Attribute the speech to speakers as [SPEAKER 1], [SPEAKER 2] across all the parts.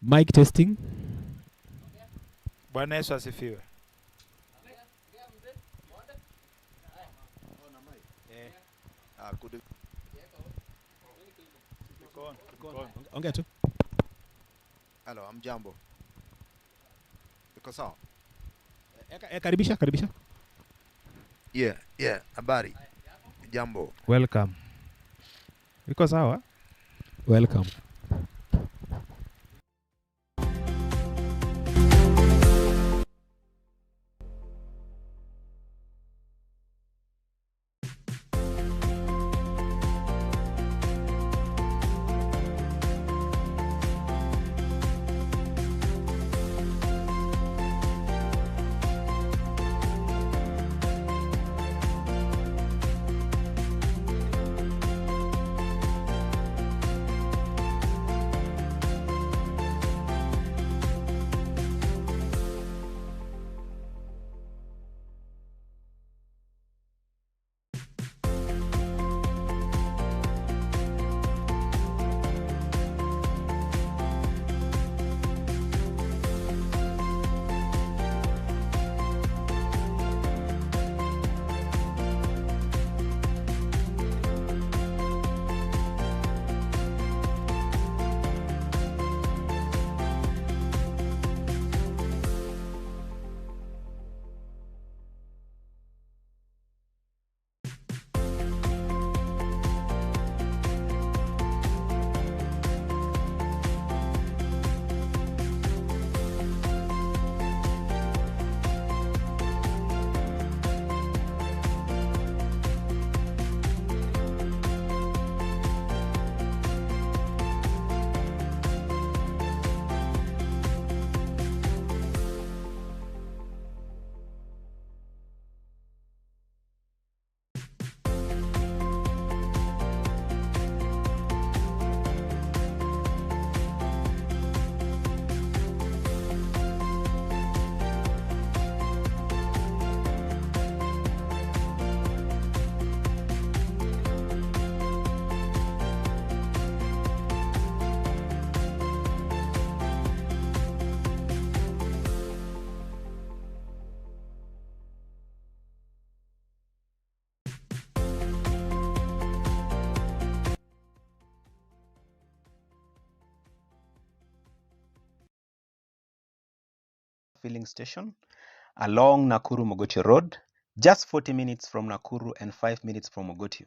[SPEAKER 1] Mic testing.
[SPEAKER 2] Bwana Yesu asifiwe.
[SPEAKER 1] Ongea tu.
[SPEAKER 3] Hello, amjambo. Iko sawa?
[SPEAKER 1] Karibisha.
[SPEAKER 3] Yeah, habari. Jambo.
[SPEAKER 2] Welcome. Iko sawa?
[SPEAKER 1] Welcome.
[SPEAKER 4] Filling station along Nakuru Mogotio Road, just 40 minutes from Nakuru and 5 minutes from Mogotio.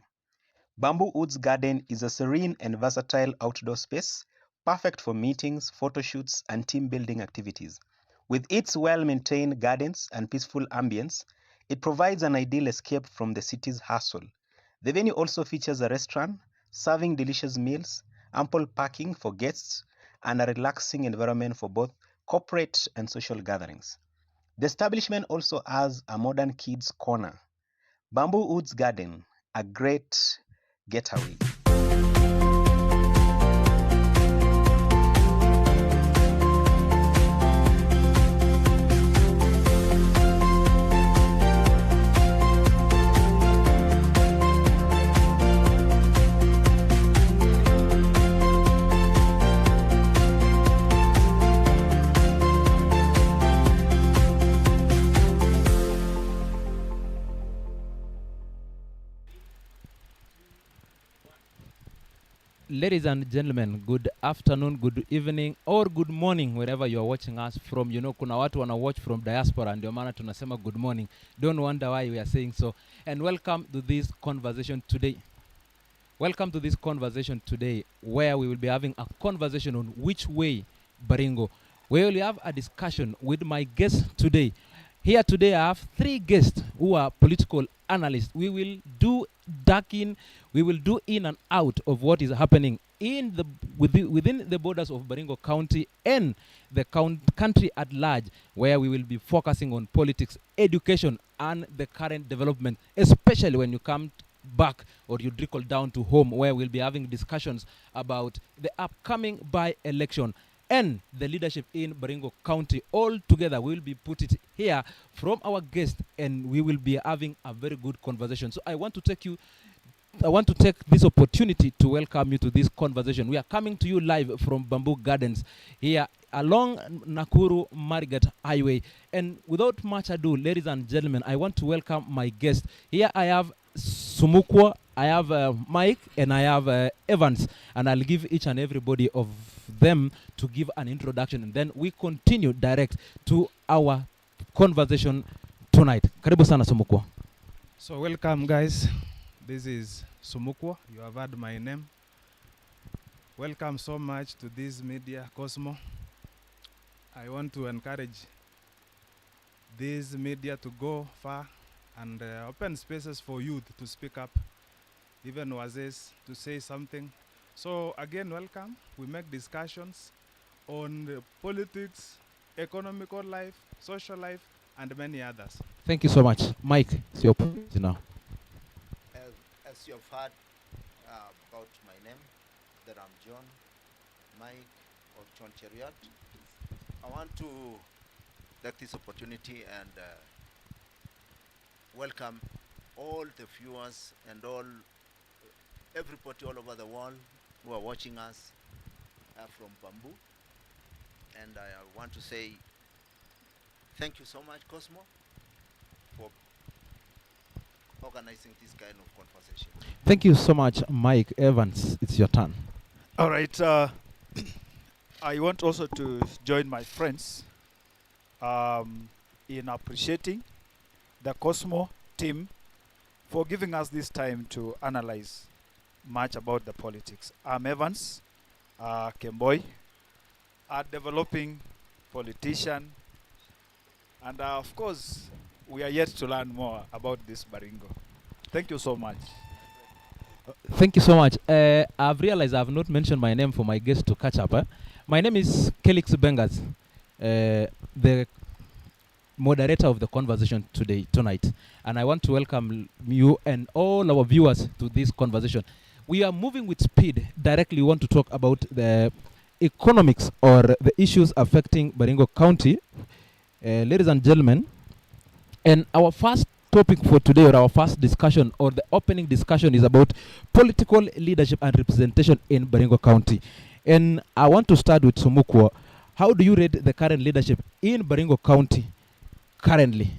[SPEAKER 4] Bamboo Woods Garden is a serene and versatile outdoor space, perfect for meetings, photo shoots, and team building activities. With its well-maintained gardens and peaceful ambience, it provides an ideal escape from the city's hustle. The venue also features a restaurant, serving delicious meals, ample parking for guests, and a relaxing environment for both corporate and social gatherings. The establishment also has a modern kids corner. Bamboo Woods Garden, a great getaway.
[SPEAKER 2] Ladies and gentlemen, good afternoon, good evening, or good morning wherever you are watching us from. You know, kuna watu wana watch from diaspora, ndio maana tunasema good morning. Don't wonder why we are saying so. And welcome to this conversation today. Welcome to this conversation today, where we will be having a conversation on which way Baringo. We will have a discussion with my guests today. Here today I have 3 guests who are political analysts. We will do in and out of what is happening in within the borders of Baringo County and the country at large, where we will be focusing on politics, education, and the current development, especially when you come back or you trickle down to home, where we'll be having discussions about the upcoming by-election and the leadership in Baringo County. All together, we will be put it here from our guest, and we will be having a very good conversation. So I want to take you I want to take this opportunity to welcome you to this conversation. We are coming to you live from Bamboo Gardens here along Nakuru Marigat Highway. And without much ado, ladies and gentlemen, I want to welcome my guest. Here I have Sumukwo, I have Mike, and I have Evans. And I'll give each and everybody of them to give an introduction. And then we continue direct to our conversation tonight. Karibu sana Sumukwo.
[SPEAKER 5] So welcome guys. This is Sumukwo. You have heard my name. Welcome so much to this media Cosmo. I want to encourage this media to go far and open spaces for youth to speak up, even wazes to say something. So again, welcome. We make discussions on the politics, economical life, social life, and many others.
[SPEAKER 2] Thank you so much. Mike, it's your opportunity now.
[SPEAKER 3] As you have heard about my name, that I'm John, Mike, or John Cheriot, I want to take this opportunity and welcome all the viewers and everybody all over the world who are watching us from Bamboo. And I want to say thank you so much, Cosmo, for organizing this kind of conversation.
[SPEAKER 2] Thank you so much, Mike. Evans, it's your turn.
[SPEAKER 6] All right. I want also to join my friends in appreciating the Cosmo team for giving us this time to analyze much about the politics. I'm Evans, Kemboi, a developing politician, and of course, we are yet to learn more about this Baringo. Thank you so much.
[SPEAKER 2] Thank you so much. I've realized I've not mentioned my name for my guests to catch up. My name is Kelix Bengas, the moderator of the conversation tonight. And I want to welcome you and all our viewers to this conversation. We are moving with speed. Directly, we want to talk about the economics or the issues affecting Baringo County. Ladies and gentlemen, and our first topic for today, or our first discussion, or the opening discussion, is about political leadership and representation in Baringo County. And I want to start with Sumukwo. How do you rate the current leadership in Baringo County currently?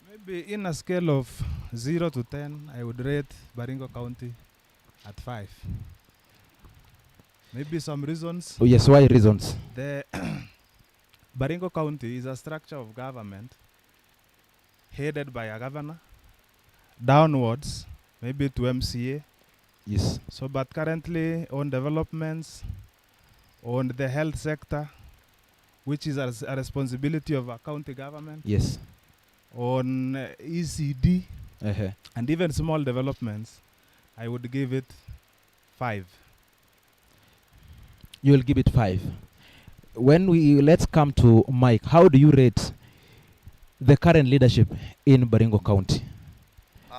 [SPEAKER 5] Maybe in a scale of 0 to 10, I would rate Baringo County at 5. Maybe some reasons.
[SPEAKER 2] Oh yes, why reasons?
[SPEAKER 5] The Baringo County is a structure of government headed by a governor, downwards, maybe to MCA.
[SPEAKER 2] Yes.
[SPEAKER 5] So, but currently on developments, on the health sector, which is a responsibility of a county government,
[SPEAKER 2] Yes.
[SPEAKER 5] on ECD,
[SPEAKER 2] Uh-huh.
[SPEAKER 5] and even small developments, I would give it 5.
[SPEAKER 2] You will give it 5. Let's come to Mike. How do you rate the current leadership in Baringo County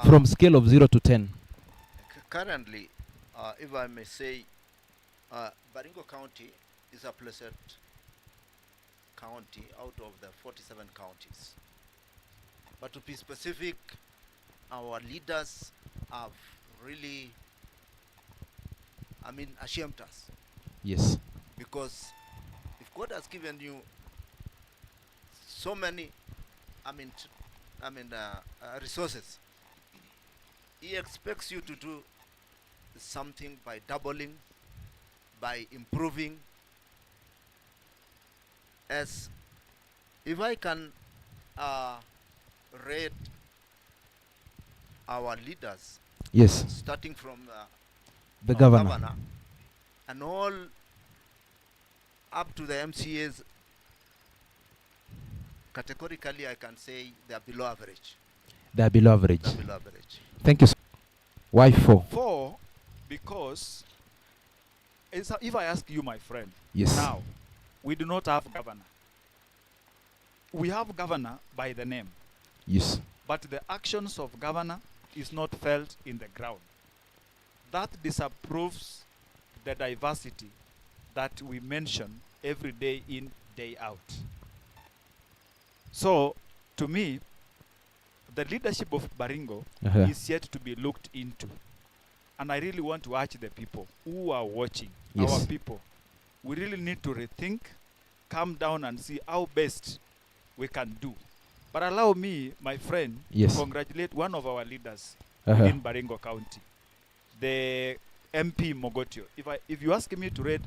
[SPEAKER 2] from scale of 0 to 10?
[SPEAKER 3] Currently, if I may say, Baringo County is a blessed county out of the 47 counties. But to be specific, our leaders have really, ashamed us.
[SPEAKER 2] Yes.
[SPEAKER 3] Because if God has given you so many, resources, He expects you to do something by doubling, by improving. As if I can rate our leaders,
[SPEAKER 2] Yes.
[SPEAKER 3] starting from
[SPEAKER 2] The
[SPEAKER 3] our
[SPEAKER 2] governor.
[SPEAKER 3] and all up to the MCAs, categorically I can say they are below average.
[SPEAKER 2] They are below average.
[SPEAKER 3] They are below average.
[SPEAKER 2] Thank you. Why 4?
[SPEAKER 6] 4, because if I ask you, my friend,
[SPEAKER 2] Yes.
[SPEAKER 6] now, we do not have governor. We have governor by the name,
[SPEAKER 2] Yes.
[SPEAKER 6] but the actions of governor is not felt in the ground. That disapproves the diversity that we mention every day in, day out. So, to me, the leadership of Baringo
[SPEAKER 2] Uh-huh.
[SPEAKER 6] is yet to be looked into. and I really want to urge the people who are watching,
[SPEAKER 2] Yes.
[SPEAKER 6] our people, we really need to rethink, calm down, and see how best we can do. But allow me, my friend,
[SPEAKER 2] Yes.
[SPEAKER 6] to congratulate one of our leaders
[SPEAKER 2] Uh-huh.
[SPEAKER 6] within Baringo County, the MP Mogotio. If you ask me to rate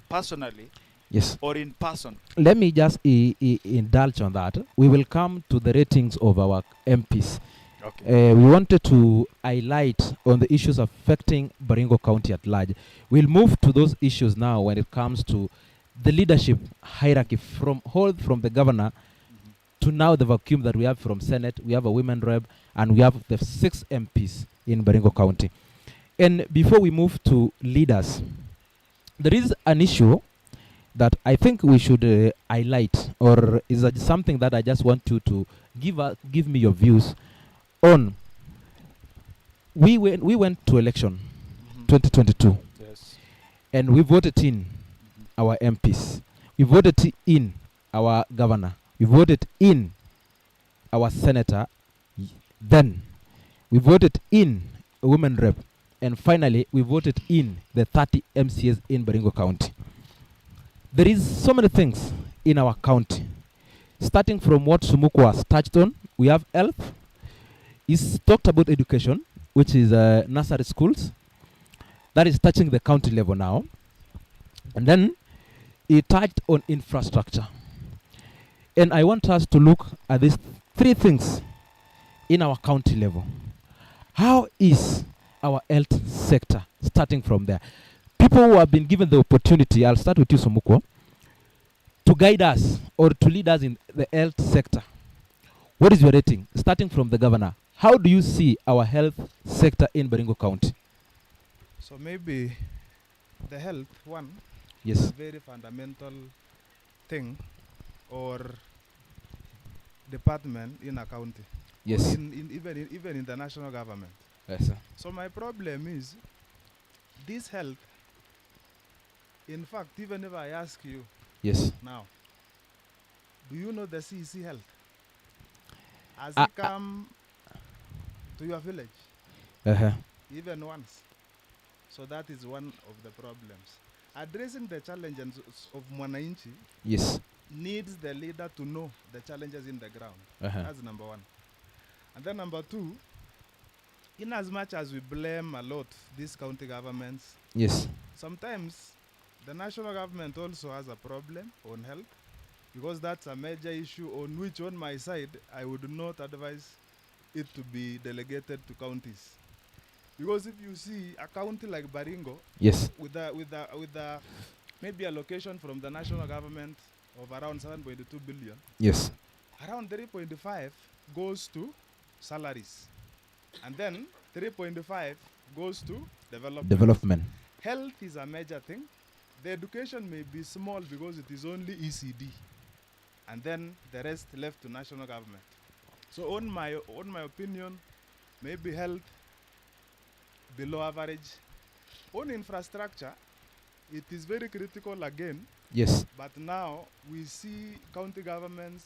[SPEAKER 6] personally
[SPEAKER 2] Yes.
[SPEAKER 6] or in person,
[SPEAKER 2] Let me just indulge on that. We will come to the ratings of our MPs.
[SPEAKER 6] okay.
[SPEAKER 2] We wanted to highlight on the issues affecting Baringo County at large. We'll move to those issues now when it comes to the leadership hierarchy from the governor to now the vacuum that we have from Senate. We have a women rep and we have the 6 MPs in Baringo County. And before we move to leaders, there is an issue that I think we should highlight, or is that something that I just want you to give me your views on. We went to election 2022
[SPEAKER 6] Yes.
[SPEAKER 2] and we voted in our MPs. We voted in our governor. We voted in our senator. Then we voted in a women rep. And finally, we voted in the 30 MCAs in Baringo County. There is so many things in our county. Starting from what Sumukwo has touched on, we have health. He's talked about education, which is nursery schools. That is touching the county level now. And then he touched on infrastructure. And I want us to look at these 3 things in our county level. How is our health sector, starting from there? People who have been given the opportunity, I'll start with you, Sumukwo, to guide us or to lead us in the health sector. What is your rating, starting from the governor? How do you see our health sector in Baringo County?
[SPEAKER 5] So maybe the health one
[SPEAKER 2] Yes.
[SPEAKER 5] is a very fundamental thing or department in a county.
[SPEAKER 2] Yes.
[SPEAKER 5] Even in the national government.
[SPEAKER 2] Yes, sir.
[SPEAKER 5] So my problem is this health. In fact, even if I ask you
[SPEAKER 2] Yes.
[SPEAKER 5] now, do you know the CEC health? Has
[SPEAKER 2] Ah,
[SPEAKER 5] it come to your village
[SPEAKER 2] Uh-huh.
[SPEAKER 5] even once? So that is one of the problems. Addressing the challenges of Mwananchi
[SPEAKER 2] Yes.
[SPEAKER 5] needs the leader to know the challenges in the ground.
[SPEAKER 2] Uh-huh.
[SPEAKER 5] That's number 1. And then number 2, in as much as we blame a lot these county governments,
[SPEAKER 2] Yes.
[SPEAKER 5] sometimes the national government also has a problem on health, because that's a major issue on which, on my side, I would not advise it to be delegated to counties. Because if you see a county like Baringo,
[SPEAKER 2] Yes.
[SPEAKER 5] with a maybe allocation from the national government of around 7.2 billion,
[SPEAKER 2] Yes.
[SPEAKER 5] around 3.5 goes to salaries, and then 3.5 goes to development. Health is a major thing. The education may be small because it is only ECD, and then the rest left to national government. So on my opinion, maybe health below average. On infrastructure, it is very critical again.
[SPEAKER 2] Yes.
[SPEAKER 5] But now we see county government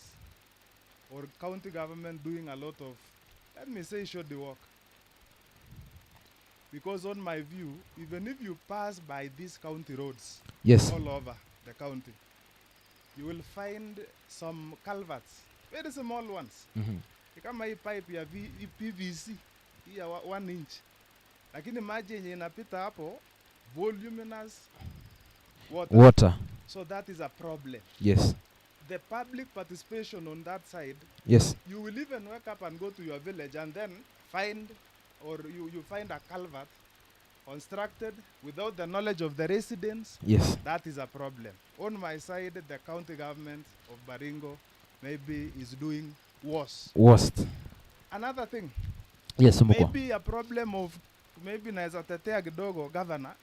[SPEAKER 5] doing a lot of, let me say, shoddy work. Because on my view, even if you pass by these county roads
[SPEAKER 2] Yes.
[SPEAKER 5] all over the county, you will find some culverts, very small ones.
[SPEAKER 2] Mm-hmm.
[SPEAKER 5] Kama hii pipe ya PVC, hii ya 1 inch. Lakini maji yenye inapita hapo, voluminous water. So that is a problem.
[SPEAKER 2] Yes.
[SPEAKER 5] The public participation on that side,
[SPEAKER 2] Yes.
[SPEAKER 5] you will even wake up and go to your village and then find, or you find a culvert constructed without the knowledge of the residents.
[SPEAKER 2] Yes.
[SPEAKER 5] That is a problem. On my side, the county government of Baringo maybe is doing worst. Another thing,
[SPEAKER 2] Yes, Sumukwo.
[SPEAKER 5] maybe a problem of, maybe naeza tetea kidogo governor.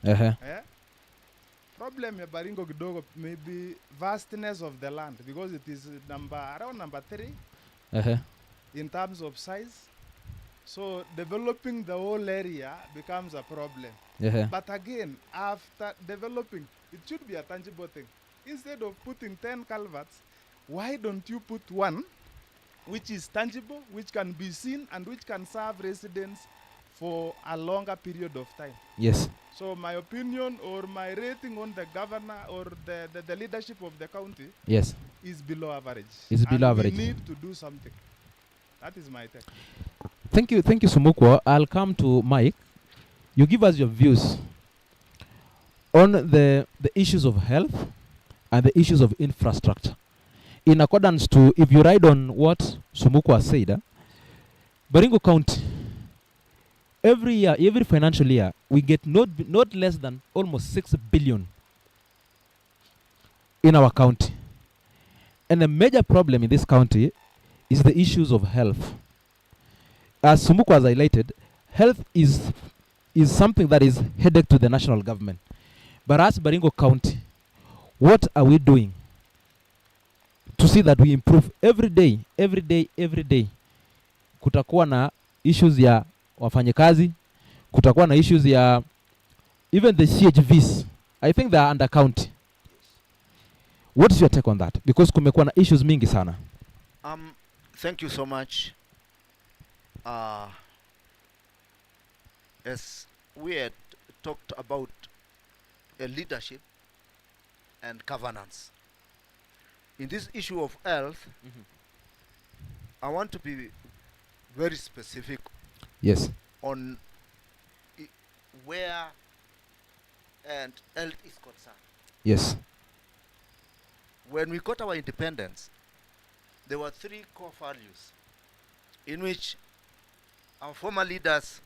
[SPEAKER 2] Uh-huh.
[SPEAKER 5] Problem ya Baringo kidogo, maybe vastness of the land, because it is around number 3
[SPEAKER 2] Uh-huh.
[SPEAKER 5] in terms of size. So developing the whole area becomes a problem.
[SPEAKER 2] Uh-huh.
[SPEAKER 5] But again, after developing, it should be a tangible thing. Instead of putting 10 culverts, why don't you put one which is tangible, which can be seen, and which can serve residents for a longer period of time.
[SPEAKER 2] Yes.
[SPEAKER 5] So my opinion or my rating on the governor or the leadership of the county
[SPEAKER 2] Yes.
[SPEAKER 5] is below average.
[SPEAKER 2] Is below
[SPEAKER 5] and
[SPEAKER 2] average.
[SPEAKER 5] We need to do something. That is my take.
[SPEAKER 2] Thank you, Sumukwo. I'll come to Mike. You give us your views on the issues of health and the issues of infrastructure. In accordance to, if you ride on what Sumukwo has said, Baringo County, every year, every financial year, we get not less than almost 6 billion in our county. And a major problem in this county is the issues of health. As Sumukwo has highlighted, health is something that is headed to the national government. But as Baringo County, what are we doing to see that we improve every day? Kutakuwa na issues ya wafanyakazi, kutakuwa na issues ya even the CHVs. I think they are under county. What is your take on that? Because kumekuwa na issues mingi sana.
[SPEAKER 3] Thank you so much. As we had talked about leadership and governance. In this issue of health, I want to be very specific.
[SPEAKER 2] Yes.
[SPEAKER 3] On where and health is concerned.
[SPEAKER 2] Yes.
[SPEAKER 3] When we got our independence, there were 3 core values in which our former leaders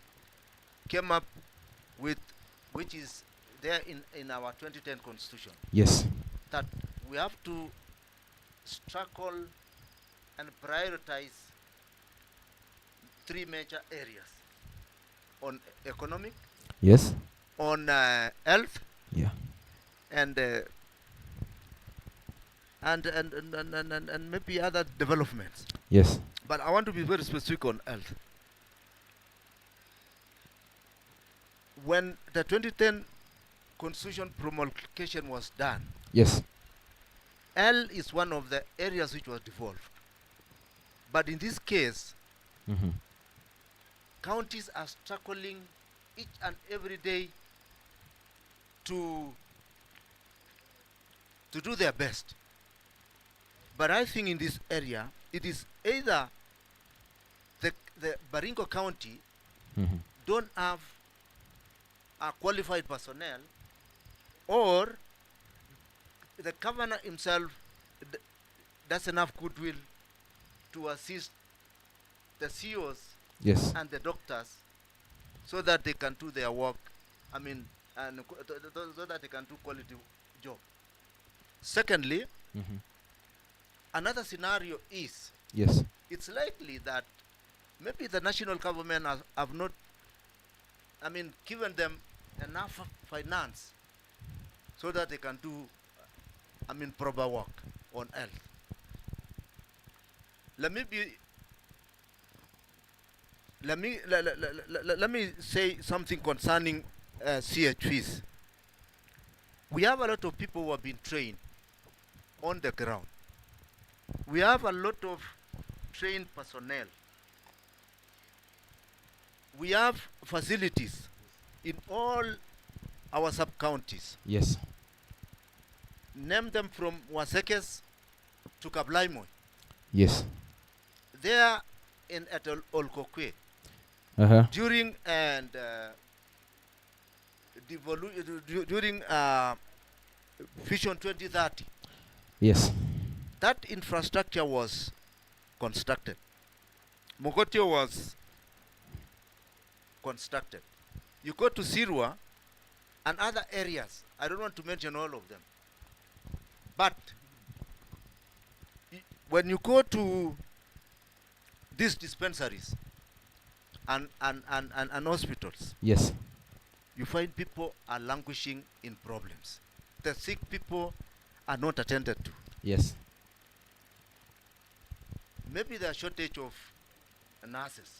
[SPEAKER 3] came up with, which is there in our 2010 constitution.
[SPEAKER 2] Yes.
[SPEAKER 3] That we have to struggle and prioritize 3 major areas: on economic,
[SPEAKER 2] Yes.
[SPEAKER 3] on health,
[SPEAKER 2] Yeah.
[SPEAKER 3] and maybe other developments.
[SPEAKER 2] Yes.
[SPEAKER 3] But I want to be very specific on health. When the 2010 constitution promulgation was done,
[SPEAKER 2] Yes.
[SPEAKER 3] health is one of the areas which was devolved. But in this case, counties are struggling each and every day to do their best. But I think in this area, it is either the Baringo County don't have a qualified personnel, or the governor himself doesn't have goodwill to assist the CEOs
[SPEAKER 2] Yes.
[SPEAKER 3] and the doctors so that they can do their work. I mean, and so that they can do quality job. Secondly, another scenario is,
[SPEAKER 2] Yes.
[SPEAKER 3] it's likely that maybe the national government have not, I mean, given them enough finance so that they can do, I mean, proper work on health. Let me say something concerning CHVs. We have a lot of people who have been trained on the ground. We have a lot of trained personnel. We have facilities in all our sub-counties.
[SPEAKER 2] Yes.
[SPEAKER 3] Name them from Wasekes to Kablaimoy.
[SPEAKER 2] Yes.
[SPEAKER 3] There in at Olkokwe during and during Vision 2030.
[SPEAKER 2] Yes.
[SPEAKER 3] That infrastructure was constructed. Mogotio was constructed. You go to Sirwa and other areas. I don't want to mention all of them. But when you go to these dispensaries and hospitals,
[SPEAKER 2] Yes.
[SPEAKER 3] you find people are languishing in problems. The sick people are not attended to.
[SPEAKER 2] Yes.
[SPEAKER 3] Maybe the shortage of nurses.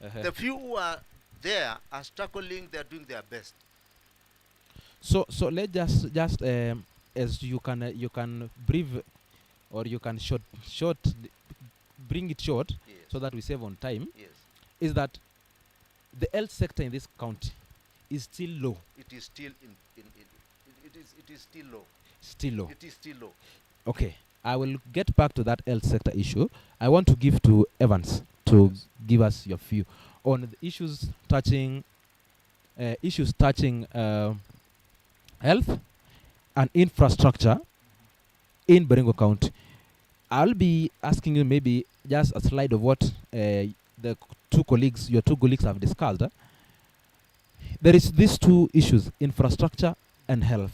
[SPEAKER 3] The few who are there are struggling. They are doing their best.
[SPEAKER 2] So let's just as you can brief, or you can bring it short,
[SPEAKER 3] Yes.
[SPEAKER 2] so that we save on time.
[SPEAKER 3] Yes.
[SPEAKER 2] Is that the health sector in this county is still low.
[SPEAKER 3] It is still it is still low.
[SPEAKER 2] Still low.
[SPEAKER 3] It is still low.
[SPEAKER 2] Okay, I will get back to that health sector issue. I want to give to Evans to give us your view on the issues touching health and infrastructure in Baringo County. I'll be asking you maybe just a slide of what your two colleagues have discussed. There is these two issues, infrastructure and health.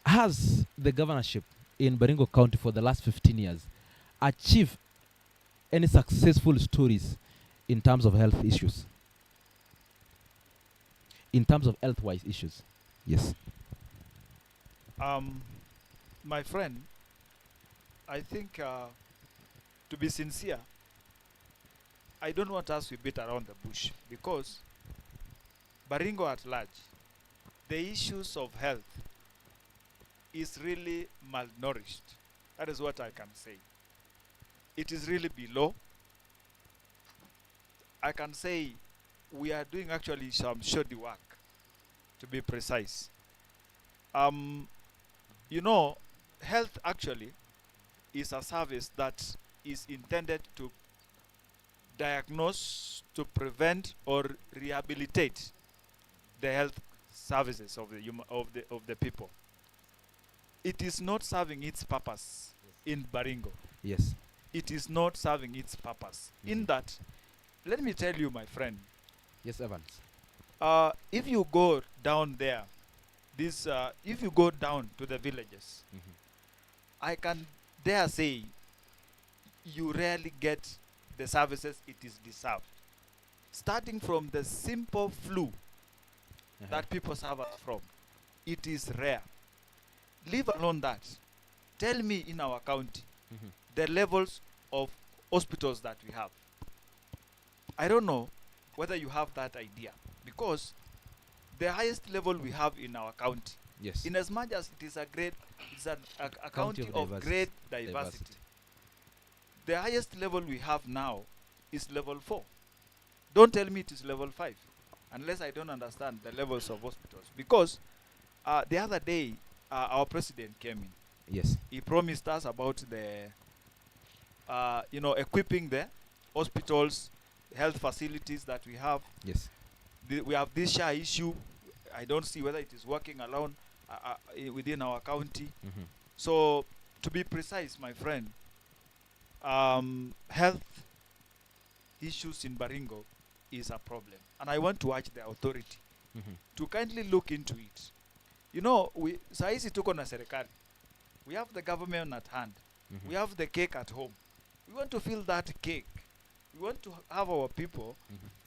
[SPEAKER 2] Has the governorship in Baringo County for the last 15 years achieved any successful stories in terms of health issues? In terms of health-wise issues? Yes.
[SPEAKER 6] My friend, I think, to be sincere, I don't want us to beat around the bush, because Baringo at large, the issues of health is really malnourished. That is what I can say. It is really below. I can say we are doing actually some shoddy work, to be precise. You know, health actually is a service that is intended to diagnose, to prevent, or rehabilitate the health services of the people. It is not serving its purpose in Baringo.
[SPEAKER 2] Yes.
[SPEAKER 6] It is not serving its purpose. In that, let me tell you, my friend.
[SPEAKER 2] Yes, Evans.
[SPEAKER 6] If you go down there, if you go down to the villages, I can dare say you rarely get the services it is deserved. Starting from the simple flu that people suffer from, it is rare. Leave alone that. Tell me in our county the levels of hospitals that we have. I don't know whether you have that idea, because the highest level we have in our county,
[SPEAKER 2] Yes.
[SPEAKER 6] in as much as it is a county of great diversity, the highest level we have now is level 4. Don't tell me it is level 5, unless I don't understand the levels of hospitals. Because the other day, our president came in.
[SPEAKER 2] Yes.
[SPEAKER 6] He promised us about the, equipping the hospitals, health facilities that we have.
[SPEAKER 2] Yes.
[SPEAKER 6] We have this SHA issue. I don't see whether it is working alone within our county. So, to be precise, my friend, health issues in Baringo is a problem. And I want to urge the authority to kindly look into it. You know, saisi tuko na serikali. We have the government at hand. We have the cake at home. We want to feel that cake. We want to have our people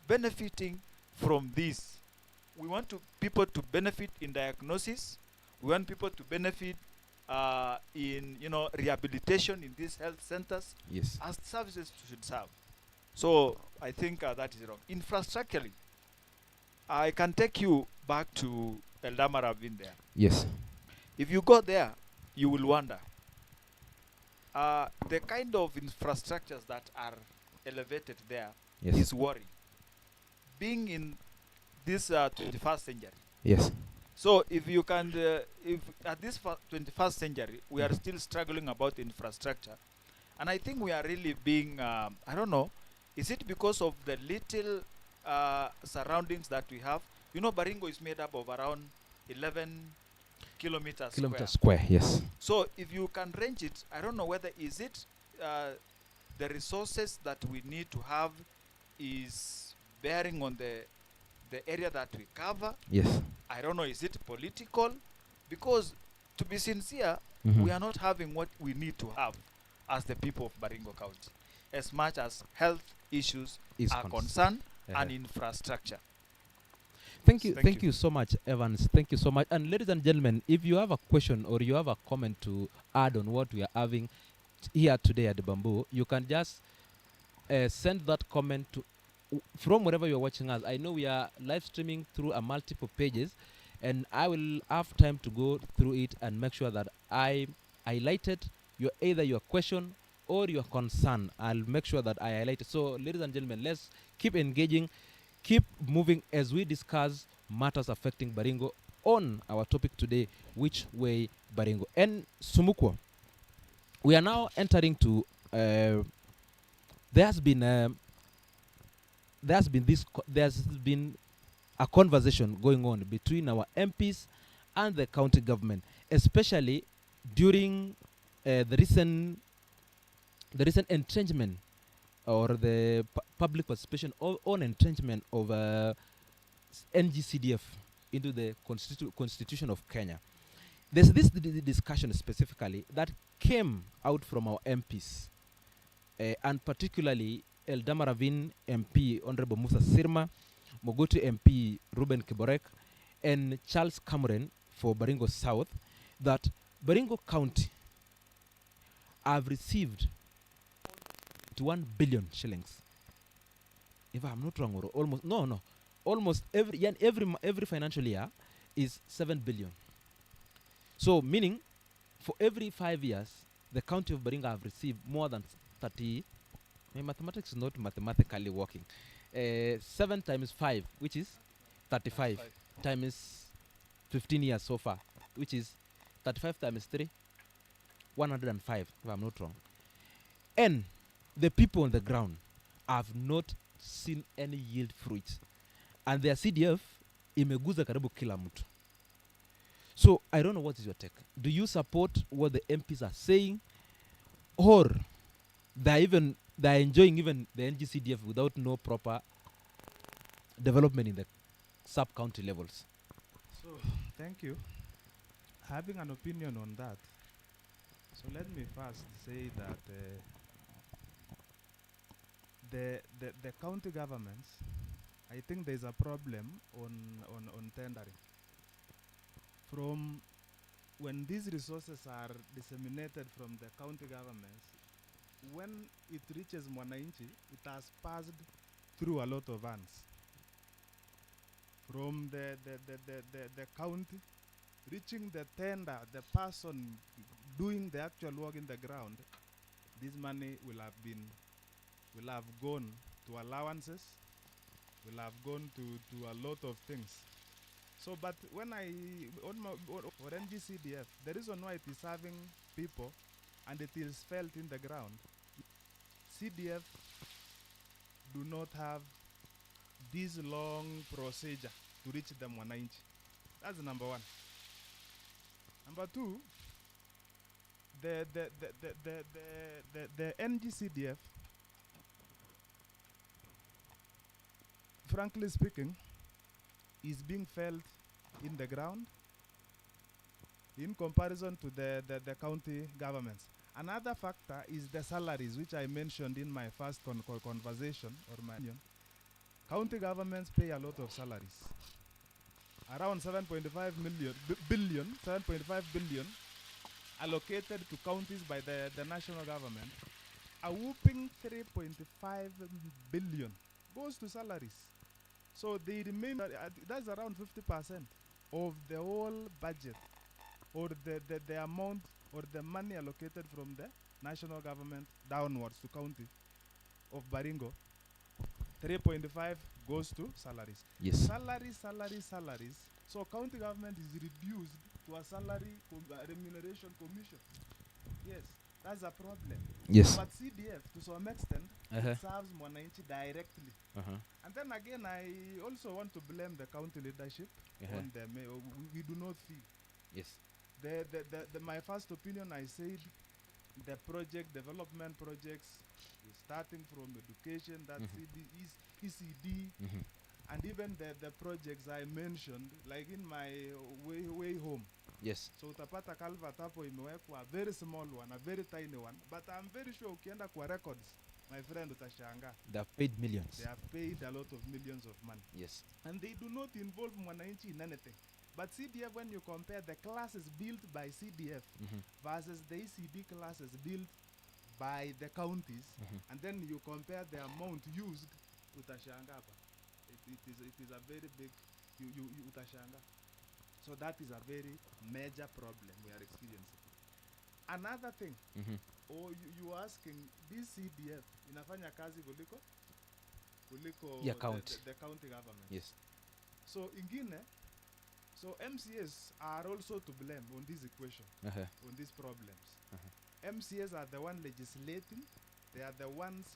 [SPEAKER 6] benefiting from this. We want people to benefit in diagnosis. We want people to benefit in rehabilitation in these health centers.
[SPEAKER 2] Yes.
[SPEAKER 6] As services should serve. So I think that is wrong. Infrastructurally, I can take you back to Eldamar. I've been there.
[SPEAKER 2] Yes.
[SPEAKER 6] If you go there, you will wonder. The kind of infrastructures that are elevated there is worrying. Being in this 21st century.
[SPEAKER 2] Yes.
[SPEAKER 6] So if you can, if at this 21st century, we are still struggling about infrastructure. And I think we are really being, I don't know, is it because of the little surroundings that we have? You know, Baringo is made up of around 11 kilometers
[SPEAKER 2] square. Yes.
[SPEAKER 6] So if you can range it, I don't know whether is it the resources that we need to have is bearing on the area that we cover.
[SPEAKER 2] Yes.
[SPEAKER 6] I don't know, is it political? Because to be sincere, we are not having what we need to have as the people of Baringo County, as much as health issues are concerned and infrastructure.
[SPEAKER 2] Thank you so much, Evans. Thank you so much. And ladies and gentlemen, if you have a question or you have a comment to add on what we are having here today at the Bamboo, you can just send that comment to from wherever you're watching us. I know we are live streaming through a multiple pages, and I will have time to go through it and make sure that I highlighted either your question or your concern, I'll make sure that I highlight it. So, ladies and gentlemen, let's keep engaging, keep moving as we discuss matters affecting Baringo on our topic today, which way Baringo. And Sumukwo, we are now entering to, there's been a conversation going on between our MPs and the county government, especially during the recent entrenchment or the public participation on entrenchment of NGCDF into the Constitution of Kenya. There's this discussion specifically that came out from our MPs, and particularly Eldama Ravine MP Honorable Musa Sirma, Mogotio MP Ruben Kiborek, and Charles Cameron for Baringo South, that Baringo County have received 1 billion shillings. If I'm not wrong, or almost every financial year is 7 billion. So meaning, for every 5 years, the county of Baringo have received more than 30. My mathematics is not mathematically working. 7 times 5, which is 35, times 15 years so far, which is 35 times 3, 105, if I'm not wrong. And the people on the ground have not seen any yield fruits. And their CDF imeguza karibu kila mtu. So I don't know, what is your take? Do you support what the MPs are saying, or they're enjoying even the NGCDF without no proper development in the sub-county levels?
[SPEAKER 5] So, thank you. Having an opinion on that, so let me first say that the county governments, I think there's a problem on tendering. From when these resources are disseminated from the county governments, when it reaches Mwananchi, it has passed through a lot of hands. From the county, reaching the tender, the person doing the actual work in the ground, this money will have gone to allowances, will have gone to a lot of things. So, but when for NGCDF, the reason why it is serving people and it is felt in the ground, CDF do not have this long procedure to reach them 1 inch. That's number one. Number two, the NGCDF, frankly speaking, is being felt in the ground in comparison to the county governments. Another factor is the salaries, which I mentioned in my first conversation, or my opinion. County governments pay a lot of salaries. Around 7.5 billion allocated to counties by the national government. A whooping 3.5 billion goes to salaries. So the remainder, that's around 50% of the whole budget, or the amount or the money allocated from the national government downwards to county of Baringo. 3.5 goes to salaries.
[SPEAKER 2] Yes.
[SPEAKER 5] Salaries. So county government is reduced to a salary remuneration commission. Yes, that's a problem.
[SPEAKER 2] Yes.
[SPEAKER 5] But CDF, to some extent, it serves Mwananchi directly. And then again, I also want to blame the county leadership on the we do not fee.
[SPEAKER 2] Yes.
[SPEAKER 5] My first opinion, I said the development projects, starting from education, that ECD, and even the projects I mentioned, like in my way home.
[SPEAKER 2] Yes.
[SPEAKER 5] So utapata culvert hapo imewekwa, a very small one, a very tiny one, but I'm very sure ukienda kwa records, my friend, utashanga.
[SPEAKER 2] They have paid millions.
[SPEAKER 5] They have paid a lot of millions of money.
[SPEAKER 2] Yes.
[SPEAKER 5] And they do not involve Mwananchi in anything. But CDF, when you compare the classes built by CDF versus the ECD classes built by the counties, and then you compare the amount used, utashanga. It is a very big, utashanga. So that is a very major problem we are experiencing. Another thing,
[SPEAKER 2] Mhm.
[SPEAKER 5] or you asking, this CDF inafanya kazi kuliko
[SPEAKER 2] Yeah, county.
[SPEAKER 5] the county government.
[SPEAKER 2] Yes.
[SPEAKER 5] So ingine, so MCAs are also to blame on this equation,
[SPEAKER 2] Uh-huh.
[SPEAKER 5] on these problems.
[SPEAKER 2] Uh-huh.
[SPEAKER 5] MCAs are the one legislating, they are the ones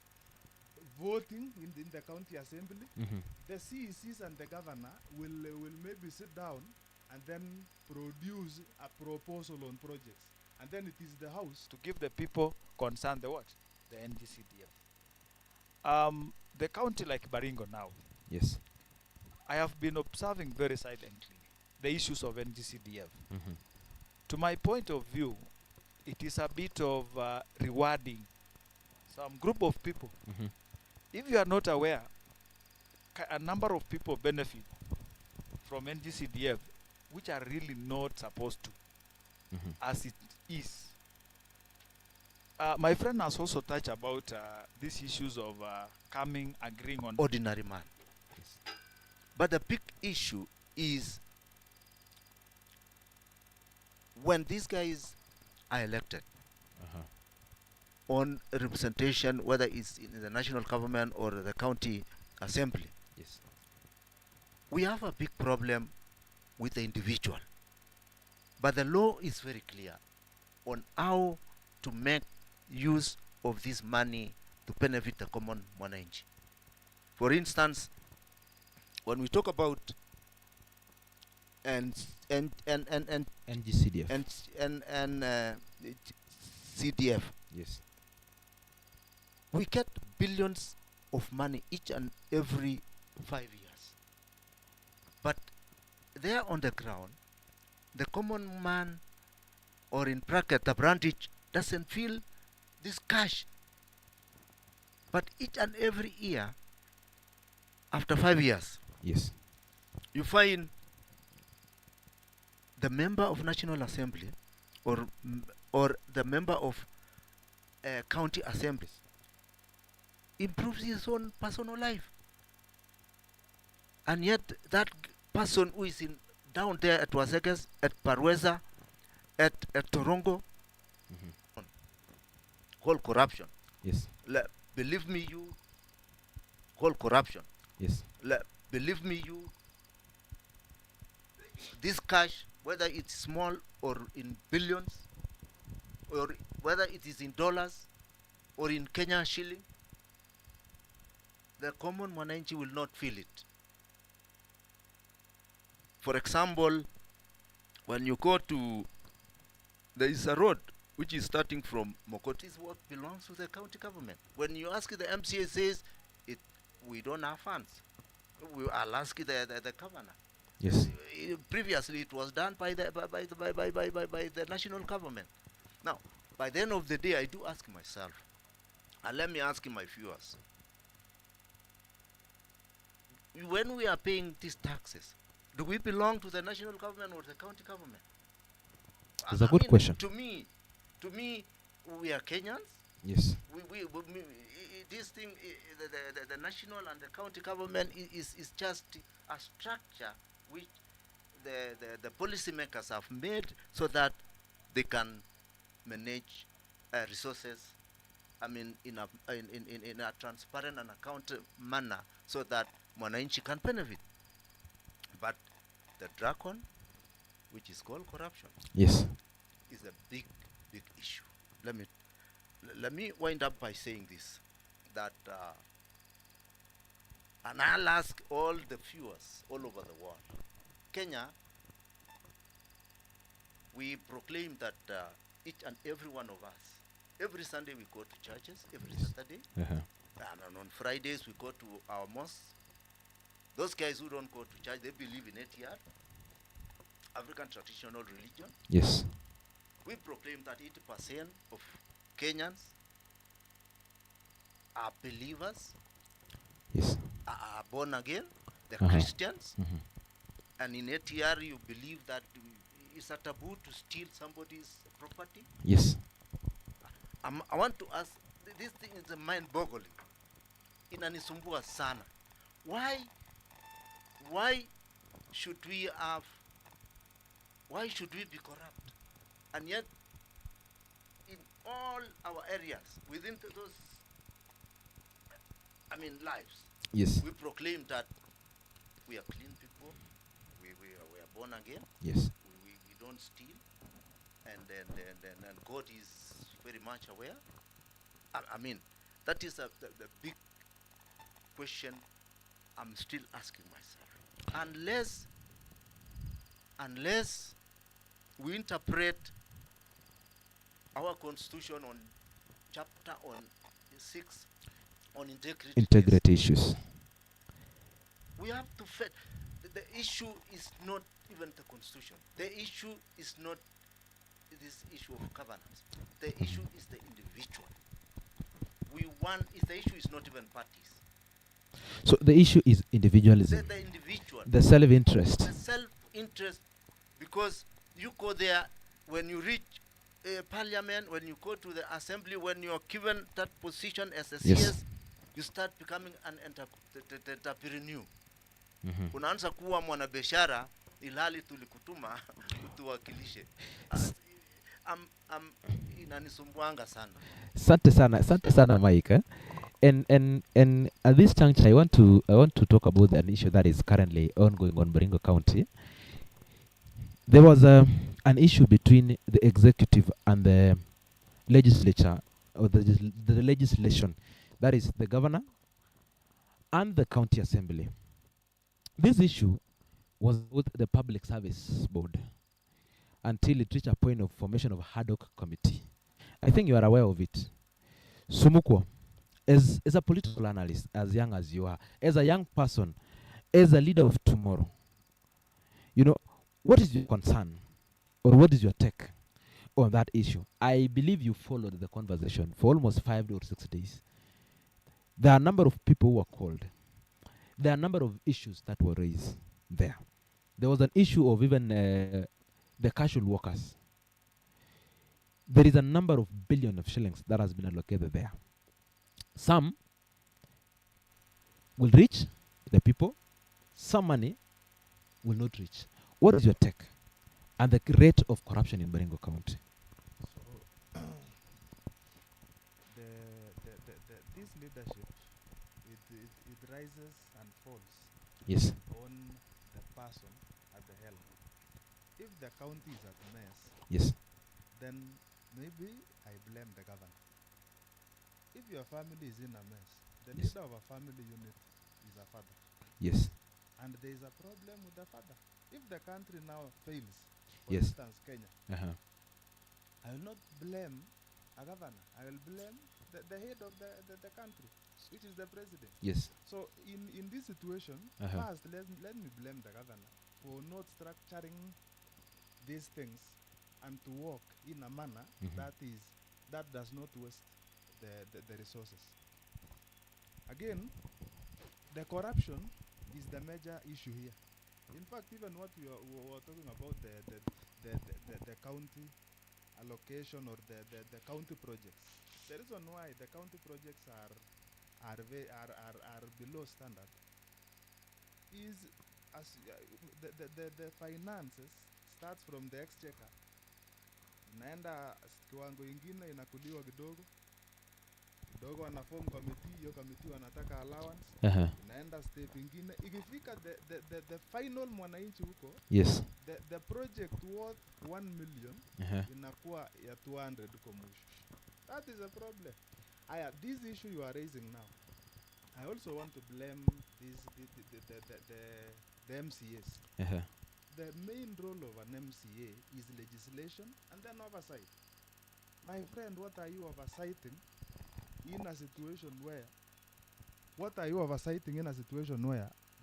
[SPEAKER 5] voting in the county assembly.
[SPEAKER 2] Mhm.
[SPEAKER 5] The CECs and the governor will maybe sit down and then produce a proposal on projects, and then it is the house to give the people concerned the what, the NGCDF. The county like Baringo now,
[SPEAKER 2] Yes.
[SPEAKER 5] I have been observing very silently the issues of NGCDF.
[SPEAKER 2] Mhm.
[SPEAKER 5] To my point of view, it is a bit of rewarding some group of people.
[SPEAKER 2] Mhm.
[SPEAKER 5] If you are not aware, a number of people benefit from NGCDF, which are really not supposed to,
[SPEAKER 2] Mhm.
[SPEAKER 5] as it is. My friend has also touched about these issues of coming, agreeing on
[SPEAKER 3] Ordinary man.
[SPEAKER 2] Yes.
[SPEAKER 3] But the big issue is when these guys are elected
[SPEAKER 2] Uh-huh.
[SPEAKER 3] on representation, whether it's in the national government or the county assembly,
[SPEAKER 2] Yes.
[SPEAKER 3] we have a big problem with the individual. But the law is very clear on how to make use of this money to benefit the common mwananchi. For instance, when we talk about and
[SPEAKER 2] NGCDF.
[SPEAKER 3] CDF,
[SPEAKER 2] Yes.
[SPEAKER 3] we get billions of money each and every 5 years. But there on the ground, the common man, or in bracket the branch, doesn't feel this cash. But each and every year, after 5 years,
[SPEAKER 2] Yes.
[SPEAKER 3] you find the member of National Assembly or the member of county assemblies improves his own personal life. And yet that person who is in down there at Wasekes, at Parweza, at Torongo,
[SPEAKER 2] Mhm.
[SPEAKER 3] called corruption.
[SPEAKER 2] Yes.
[SPEAKER 3] Believe me, you call corruption.
[SPEAKER 2] Yes.
[SPEAKER 3] Believe me, you, this cash, whether it's small or in billions, or whether it is in dollars or in Kenyan shilling, the common mwananchi will not feel it. For example, when you go to, there is a road which is starting from Mogotio. This work belongs to the county government. When you ask the MCA, says we don't have funds. I'll ask the governor.
[SPEAKER 2] Yes.
[SPEAKER 3] Previously, it was done by the national government. Now, by the end of the day, I do ask myself, and let me ask my viewers, when we are paying these taxes, do we belong to the national government or the county government?
[SPEAKER 2] It's a good question.
[SPEAKER 3] To me, we are Kenyans.
[SPEAKER 2] Yes.
[SPEAKER 3] This thing, the national and the county government is just a structure which the policymakers have made so that they can manage resources. I mean, in a transparent and account manner, so that mwananchi can benefit. But the dragon, which is called corruption,
[SPEAKER 2] Yes.
[SPEAKER 3] is a big issue. Let me wind up by saying this, that and I'll ask all the viewers all over the world. Kenya, we proclaim that each and every one of us, every Sunday we go to churches, every Saturday,
[SPEAKER 2] Uh-huh.
[SPEAKER 3] and on Fridays we go to our mosques. Those guys who don't go to church, they believe in ATR, African traditional religion.
[SPEAKER 2] Yes.
[SPEAKER 3] We proclaim that 80% of Kenyans are believers,
[SPEAKER 2] Yes.
[SPEAKER 3] are born again, they're
[SPEAKER 2] Uh-huh.
[SPEAKER 3] Christians,
[SPEAKER 2] Mhm.
[SPEAKER 3] and in ATR you believe that it's a taboo to steal somebody's property.
[SPEAKER 2] Yes.
[SPEAKER 3] I want to ask, this thing is mind-boggling. Inanisumbua sana. Why should we be corrupt? And yet, all our areas within those, lives.
[SPEAKER 2] Yes.
[SPEAKER 3] We proclaim that we are clean people. We are born again.
[SPEAKER 2] Yes.
[SPEAKER 3] We don't steal, and God is very much aware. That is the big question I'm still asking myself. Unless we interpret our constitution on chapter on 6 on integrity.
[SPEAKER 2] Integrity issues.
[SPEAKER 3] We have to the issue is not even the constitution. The issue is not this issue of governance. The issue is the individual. The issue is not even parties.
[SPEAKER 2] So the issue is individualism.
[SPEAKER 3] The individual.
[SPEAKER 2] The self-interest.
[SPEAKER 3] The self-interest, because you go there, when you reach parliament, when you go to the assembly, when you are given that position as a CS,
[SPEAKER 2] Yes.
[SPEAKER 3] you start becoming an entrepreneur. Unaanza kuwa mwanabiashara ilhali tulikutuma utuwakilishe. Inanisumbuanga sana.
[SPEAKER 2] Asante sana Mike. And at this juncture, I want to talk about an issue that is currently ongoing on Baringo County. There was an issue between the executive and the legislature, or the legislation, that is the governor and the county assembly. This issue was with the Public Service Board until it reached a point of formation of ad hoc committee. I think you are aware of it. Sumukwo, as a political analyst, as young as you are, as a young person, as a leader of tomorrow, what is your concern, or what is your take on that issue? I believe you followed the conversation for almost 5 or 6 days. There are a number of people who were called. There are a number of issues that were raised there. There was an issue of even the casual workers. There is a number of billion of shillings that has been allocated there. Some will reach the people, some money will not reach. What is your take and the rate of corruption in Baringo County?
[SPEAKER 5] So, this leadership, it rises and falls
[SPEAKER 2] Yes.
[SPEAKER 5] on the person at the helm. If the county is at mess,
[SPEAKER 2] Yes.
[SPEAKER 5] then maybe I blame the governor. If your family is in a mess, the
[SPEAKER 2] Yes.
[SPEAKER 5] leader of a family unit is a father.
[SPEAKER 2] Yes.
[SPEAKER 5] And there is a problem with the father. If the country now fails, for
[SPEAKER 2] Yes.
[SPEAKER 5] instance Kenya,
[SPEAKER 2] Uh-huh.
[SPEAKER 5] I will not blame a governor. I will blame the head of the country, which is the president.
[SPEAKER 2] Yes.
[SPEAKER 5] So in this situation,
[SPEAKER 2] Uh-huh.
[SPEAKER 5] first let me blame the governor for not structuring these things and to work in a manner
[SPEAKER 2] Mhm.
[SPEAKER 5] that does not waste the resources. Again, the corruption is the major issue here. In fact, even what we were talking about the county allocation or the county projects. The reason why the county projects are below standard is as the finances starts from the exchequer, inaenda kiwango ingine inakuliwa kidogo kidogo, wana form committee, hiyo committee wanataka allowance,
[SPEAKER 2] Uh-huh.
[SPEAKER 5] inaenda step ingine, ikifika the final mwananchi huko,
[SPEAKER 2] Yes.
[SPEAKER 5] the project worth 1 million
[SPEAKER 2] Uh-huh.
[SPEAKER 5] inakuwa ya 200 huko mwisho. That is a problem. This issue you are raising now, I also want to blame the MCAs.
[SPEAKER 2] Uh-huh.
[SPEAKER 5] The main role of an MCA is legislation and then oversight. My friend, what are you oversighting in a situation where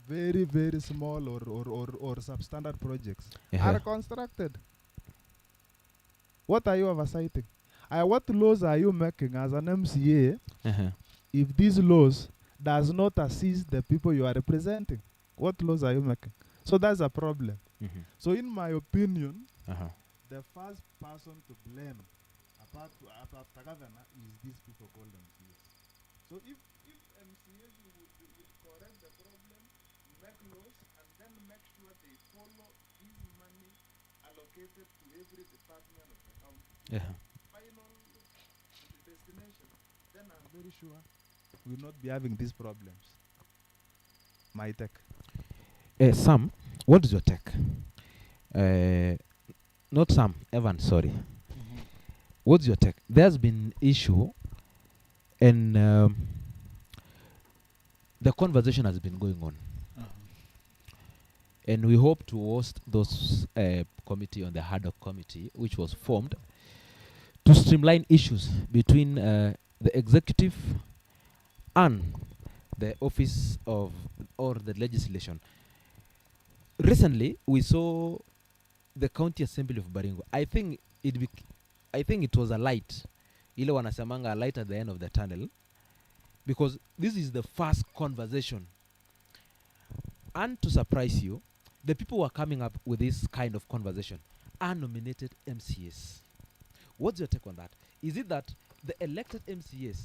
[SPEAKER 5] very, very small or substandard projects are constructed? What are you oversighting? What laws are you making as an MCA
[SPEAKER 2] Uh-huh.
[SPEAKER 5] if these laws does not assist the people you are representing? What laws are you making? So that's a problem.
[SPEAKER 2] Mhm.
[SPEAKER 5] So in my opinion,
[SPEAKER 2] Uh-huh.
[SPEAKER 5] the first person to blame apart the governor is these people called MCAs. So if MCAs would correct the problem, make laws, and then make sure they follow this money allocated to every department of the county,
[SPEAKER 2] Yeah.
[SPEAKER 5] final destination, then I'm very sure we will not be having these problems. My tech.
[SPEAKER 1] Sam, what is your take? Not Sam, Evan, sorry. What's your take? There's been issue and the conversation has been going on. And we hope to host those committee on the ad hoc committee, which was formed to streamline issues between the executive and the office of or the legislation. Recently, we saw the county assembly of Baringo. I think it was a light. Ile wanasemanga a light at the end of the tunnel, because this is the first conversation. And to surprise you, the people who are coming up with this kind of conversation are nominated MCAs. What's your take on that? Is it that the elected MCAs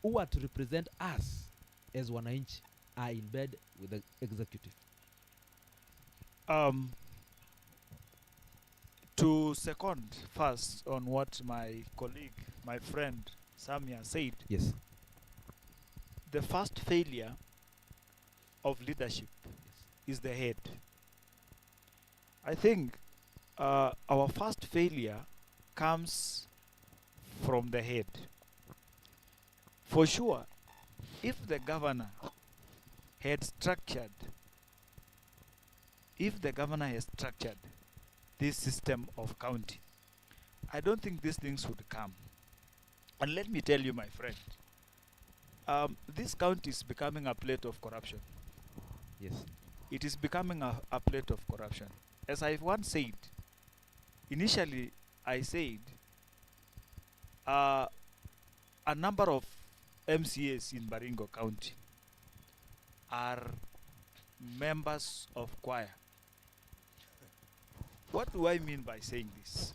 [SPEAKER 1] who are to represent us as Wananchi are in bed with the executive?
[SPEAKER 6] To second first on what my colleague, my friend Sammy has said,
[SPEAKER 1] Yes.
[SPEAKER 6] the first failure of leadership is the head. I think our first failure comes from the head. For sure, if the governor had structured this system of county, I don't think these things would come. And let me tell you, my friend, this county is becoming a plate of corruption.
[SPEAKER 1] Yes.
[SPEAKER 6] It is becoming a plate of corruption. As I once said, initially I said a number of MCAs in Baringo County are members of choir. What do I mean by saying this?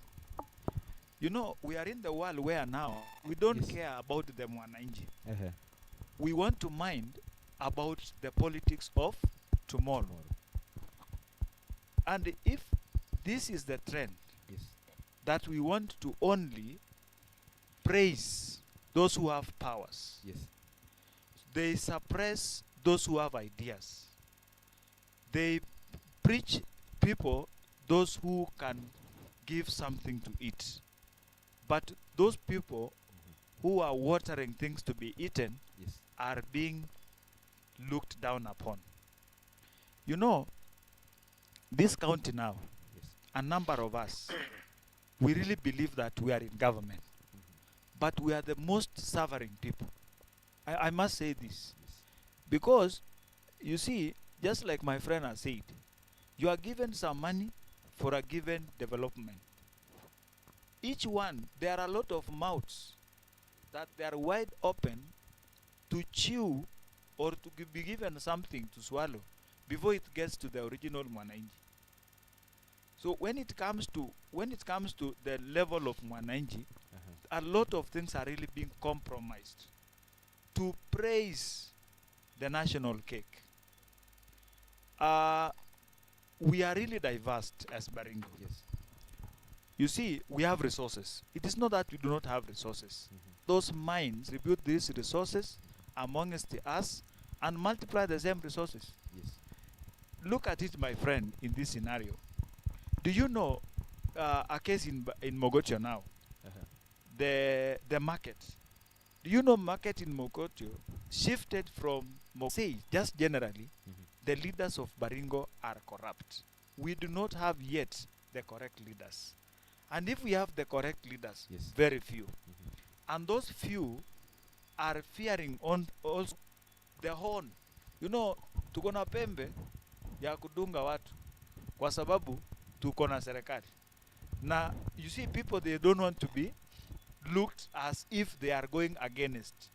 [SPEAKER 6] You know, we are in the world where now we don't
[SPEAKER 1] Yes.
[SPEAKER 6] care about the Mwananchi.
[SPEAKER 1] Uh-huh.
[SPEAKER 6] We want to mind about the politics of tomorrow. And if this is the trend,
[SPEAKER 1] Yes.
[SPEAKER 6] that we want to only praise those who have powers,
[SPEAKER 1] Yes.
[SPEAKER 6] they suppress those who have ideas, they preach people those who can give something to eat, but those people who are watering things to be eaten
[SPEAKER 1] Yes.
[SPEAKER 6] are being looked down upon. You know, this county now,
[SPEAKER 1] Yes.
[SPEAKER 6] a number of us, we really believe that we are in government, but we are the most suffering people. I must say this, because you see, just like my friend has said, you are given some money for a given development. Each one, there are a lot of mouths that they are wide open to chew or to be given something to swallow before it gets to the original Mwananchi. So when it comes to the level of Mwananchi,
[SPEAKER 1] Uh-huh.
[SPEAKER 6] a lot of things are really being compromised to praise the national cake. We are really diverse as Baringo.
[SPEAKER 1] Yes.
[SPEAKER 6] You see, we have resources. It is not that we do not have resources.
[SPEAKER 1] Mm-hmm.
[SPEAKER 6] Those mines rebuild these resources amongst us and multiply the same resources.
[SPEAKER 1] Yes.
[SPEAKER 6] Look at it, my friend, in this scenario. Do you know a case in Mogotio now?
[SPEAKER 1] Uh-huh.
[SPEAKER 6] The market. Do you know market in Mogotio shifted from say just generally the leaders of Baringo are corrupt. We do not have yet the correct leaders. And if we have the correct leaders,
[SPEAKER 1] Yes.
[SPEAKER 6] very few. And those few are fearing on also the horn. You know, tuko na pembe ya kudunga watu kwa sababu tuko na serikali. Na you see, people, they don't want to be looked as if they are going against,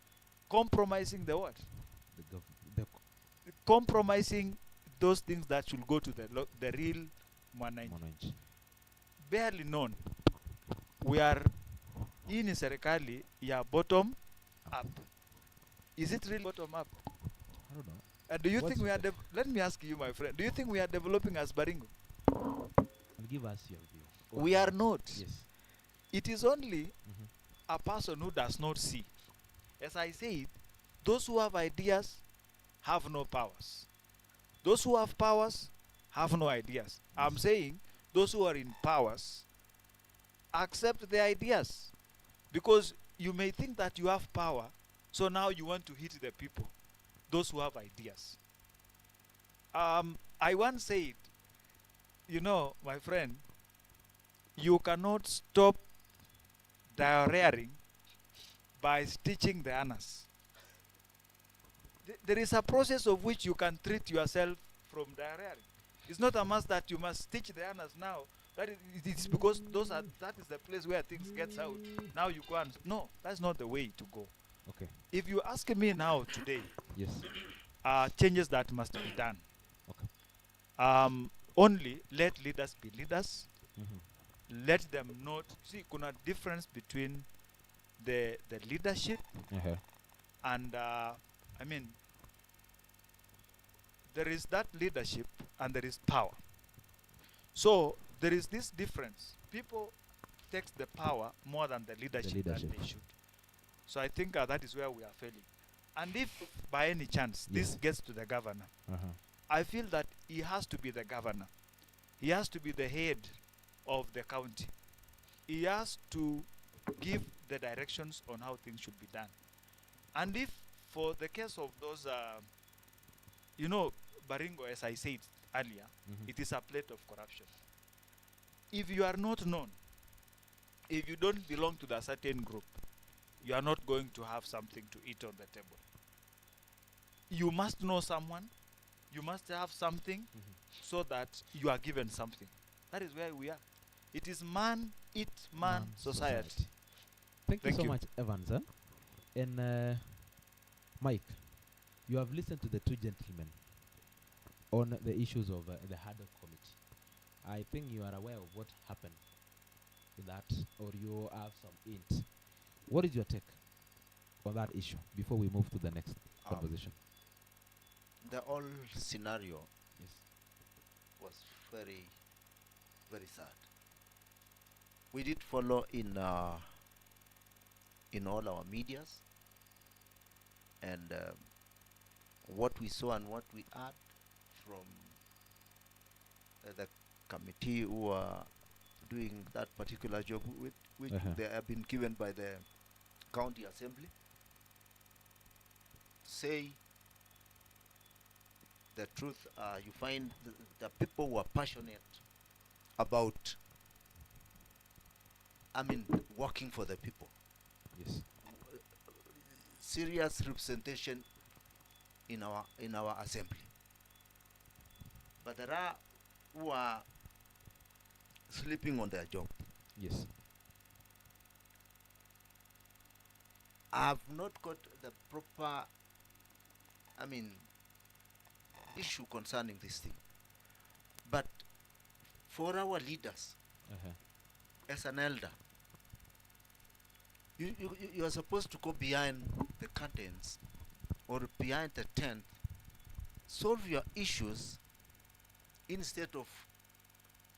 [SPEAKER 6] compromising the what? Compromising those things that should go to the real Mwananchi. Barely known. We are in serikali ya bottom up. Is it really bottom up?
[SPEAKER 1] I don't know.
[SPEAKER 6] Do you
[SPEAKER 1] What's
[SPEAKER 6] think we are
[SPEAKER 1] the-
[SPEAKER 6] let me ask you, my friend, do you think we are developing as Baringo?
[SPEAKER 1] Give us your view.
[SPEAKER 6] We are not.
[SPEAKER 1] Yes.
[SPEAKER 6] It is only a person who does not see. As I said, those who have ideas have no powers. Those who have powers have no ideas. I'm saying those who are in powers accept the ideas, because you may think that you have power, so now you want to hit the people, those who have ideas. I once said, my friend, you cannot stop diarrheaing by stitching the anus. There is a process of which you can treat yourself from diarrhea. It's not a must that you must stitch the anus now. It's because that is the place where things gets out. Now you go and no, that's not the way to go.
[SPEAKER 2] Okay.
[SPEAKER 6] If you ask me now today,
[SPEAKER 2] Yes.
[SPEAKER 6] changes that must be done.
[SPEAKER 2] Okay.
[SPEAKER 6] Only let leaders be leaders.
[SPEAKER 2] Mm-hmm.
[SPEAKER 6] Let them not see. Kuna difference between the leadership
[SPEAKER 2] Uh-huh.
[SPEAKER 6] and there is that leadership and there is power. So there is this difference. People take the power more than the leadership that they should. So I think that is where we are failing. And if by any chance this gets to the governor, I feel that he has to be the governor. He has to be the head of the county. He has to give the directions on how things should be done. And if for the case of those, Baringo, as I said earlier, it is a plate of corruption. If you are not known, if you don't belong to the certain group, you are not going to have something to eat on the table. You must know someone, you must have something so that you are given something. That is where we are. It is man eat man society.
[SPEAKER 2] Thank you so much, Evans. Huh? And Mike, you have listened to the two gentlemen on the issues of the Haddock Committee. I think you are aware of what happened in that, or you have some hint. What is your take on that issue before we move to the next conversation?
[SPEAKER 3] The whole scenario was very, very sad. We did follow in all our medias, and what we saw and what we heard from the committee who are doing that particular job, which they have been given by the county assembly. Say the truth, you find the people who are passionate about, working for the people.
[SPEAKER 2] Yes.
[SPEAKER 3] Serious representation in our assembly. But there are who are sleeping on their job.
[SPEAKER 2] Yes.
[SPEAKER 3] I've not got the proper, issue concerning this thing. But for our leaders, as an elder, you are supposed to go behind the curtains or behind the tent, solve your issues instead of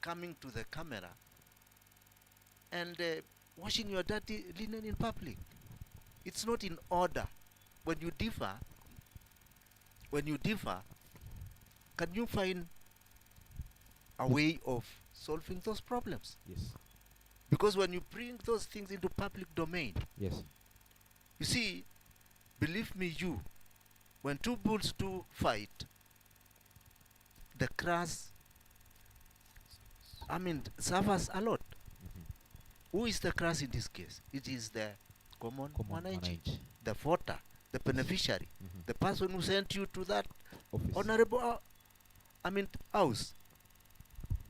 [SPEAKER 3] coming to the camera and washing your dirty linen in public. It's not in order. When you differ, can you find a way of solving those problems?
[SPEAKER 2] Yes.
[SPEAKER 3] Because when you bring those things into public domain,
[SPEAKER 2] yes,
[SPEAKER 3] you see, believe me, when two bulls do fight, the grass, suffers a lot. Who is the grass in this case? It is the common wananchi, the voter, the beneficiary, the person who sent you to that honorable house.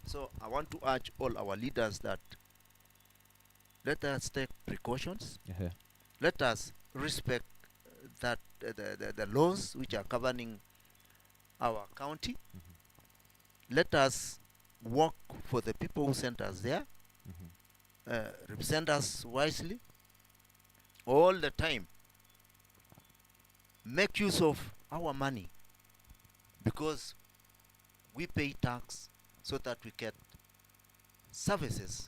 [SPEAKER 3] So I want to urge all our leaders that let us take precautions. Let us respect that the laws which are governing our county. Let us work for the people who sent us there. Represent us wisely all the time. Make use of our money, because we pay tax so that we get services,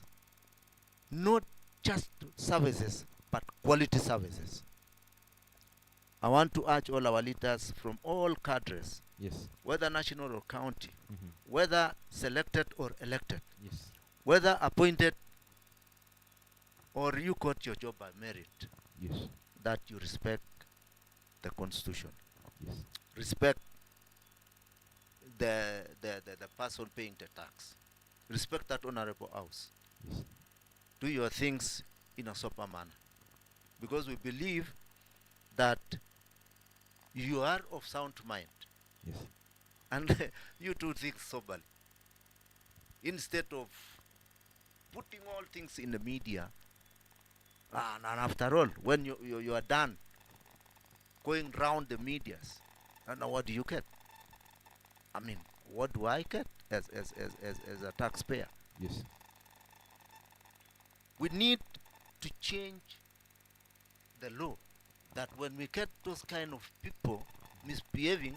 [SPEAKER 3] not just services, but quality services. I want to urge all our leaders from all cadres,
[SPEAKER 2] Yes.
[SPEAKER 3] whether national or county,
[SPEAKER 2] Mhm.
[SPEAKER 3] whether selected or elected,
[SPEAKER 2] Yes.
[SPEAKER 3] whether appointed or you got your job by merit,
[SPEAKER 2] Yes.
[SPEAKER 3] that you respect the constitution,
[SPEAKER 2] Yes.
[SPEAKER 3] respect the person paying the tax, respect that honorable house,
[SPEAKER 2] Yes.
[SPEAKER 3] do your things in a sober manner, because we believe that you are of sound mind
[SPEAKER 2] Yes.
[SPEAKER 3] and you do things soberly instead of putting all things in the media. And after all, when you are done going round the medias, and now what do you get? I mean, what do I get as a taxpayer?
[SPEAKER 2] Yes.
[SPEAKER 3] We need to change the law, that when we get those kind of people misbehaving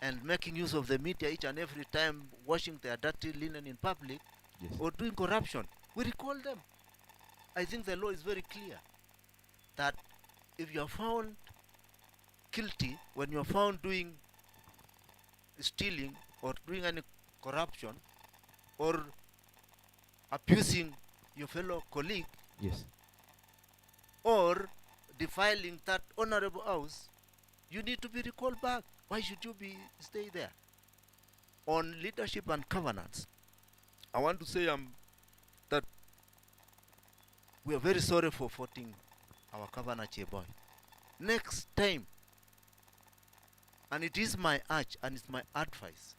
[SPEAKER 3] and making use of the media each and every time, washing their dirty linen in public,
[SPEAKER 2] Yes.
[SPEAKER 3] or doing corruption, we recall them. I think the law is very clear that if you are found guilty, when you are found doing stealing or doing any corruption or abusing your fellow colleague
[SPEAKER 2] Yes.
[SPEAKER 3] or defiling that honorable house, you need to be recalled back. Why should you stay there? On leadership and governance, I want to say that we are very sorry for voting our governor Kemboi. Next time, and it is my urge and it's my advice,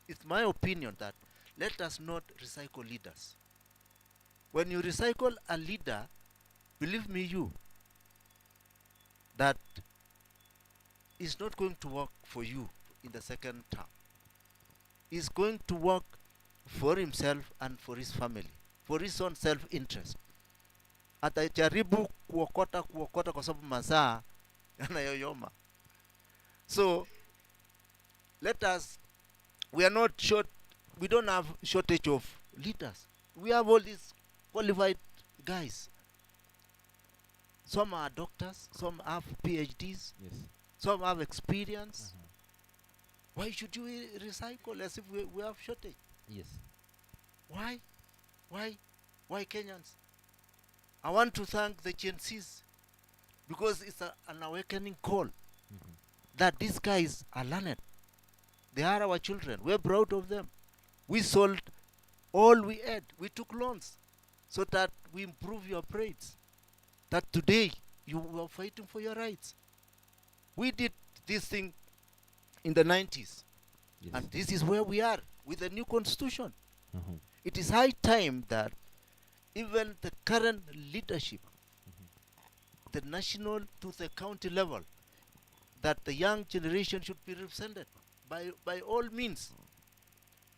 [SPEAKER 3] it's my opinion that let us not recycle leaders. When you recycle a leader, believe me that is not going to work for you in the second term. He's going to work for himself and for his family, for his own self-interest. Atajaribu kuokota kwa sababu masaa yanayoyoma. So we don't have shortage of leaders. We have all these qualified guys. Some are doctors, some have PhDs,
[SPEAKER 2] Yes.
[SPEAKER 3] some have experience. Why should you recycle as if we have shortage?
[SPEAKER 2] Yes.
[SPEAKER 3] Why? Why Kenyans? I want to thank the Gen Zs, because it's an awakening call that these guys are learned. They are our children. We're proud of them. We sold all we had. We took loans so that we improve your grades. That today you are fighting for your rights. We did this thing in the 90s.
[SPEAKER 2] Yes.
[SPEAKER 3] And this is where we are with the new constitution.
[SPEAKER 2] Mhm.
[SPEAKER 3] It is high time that even the current leadership, the national to the county level, that the young generation should be represented by all means.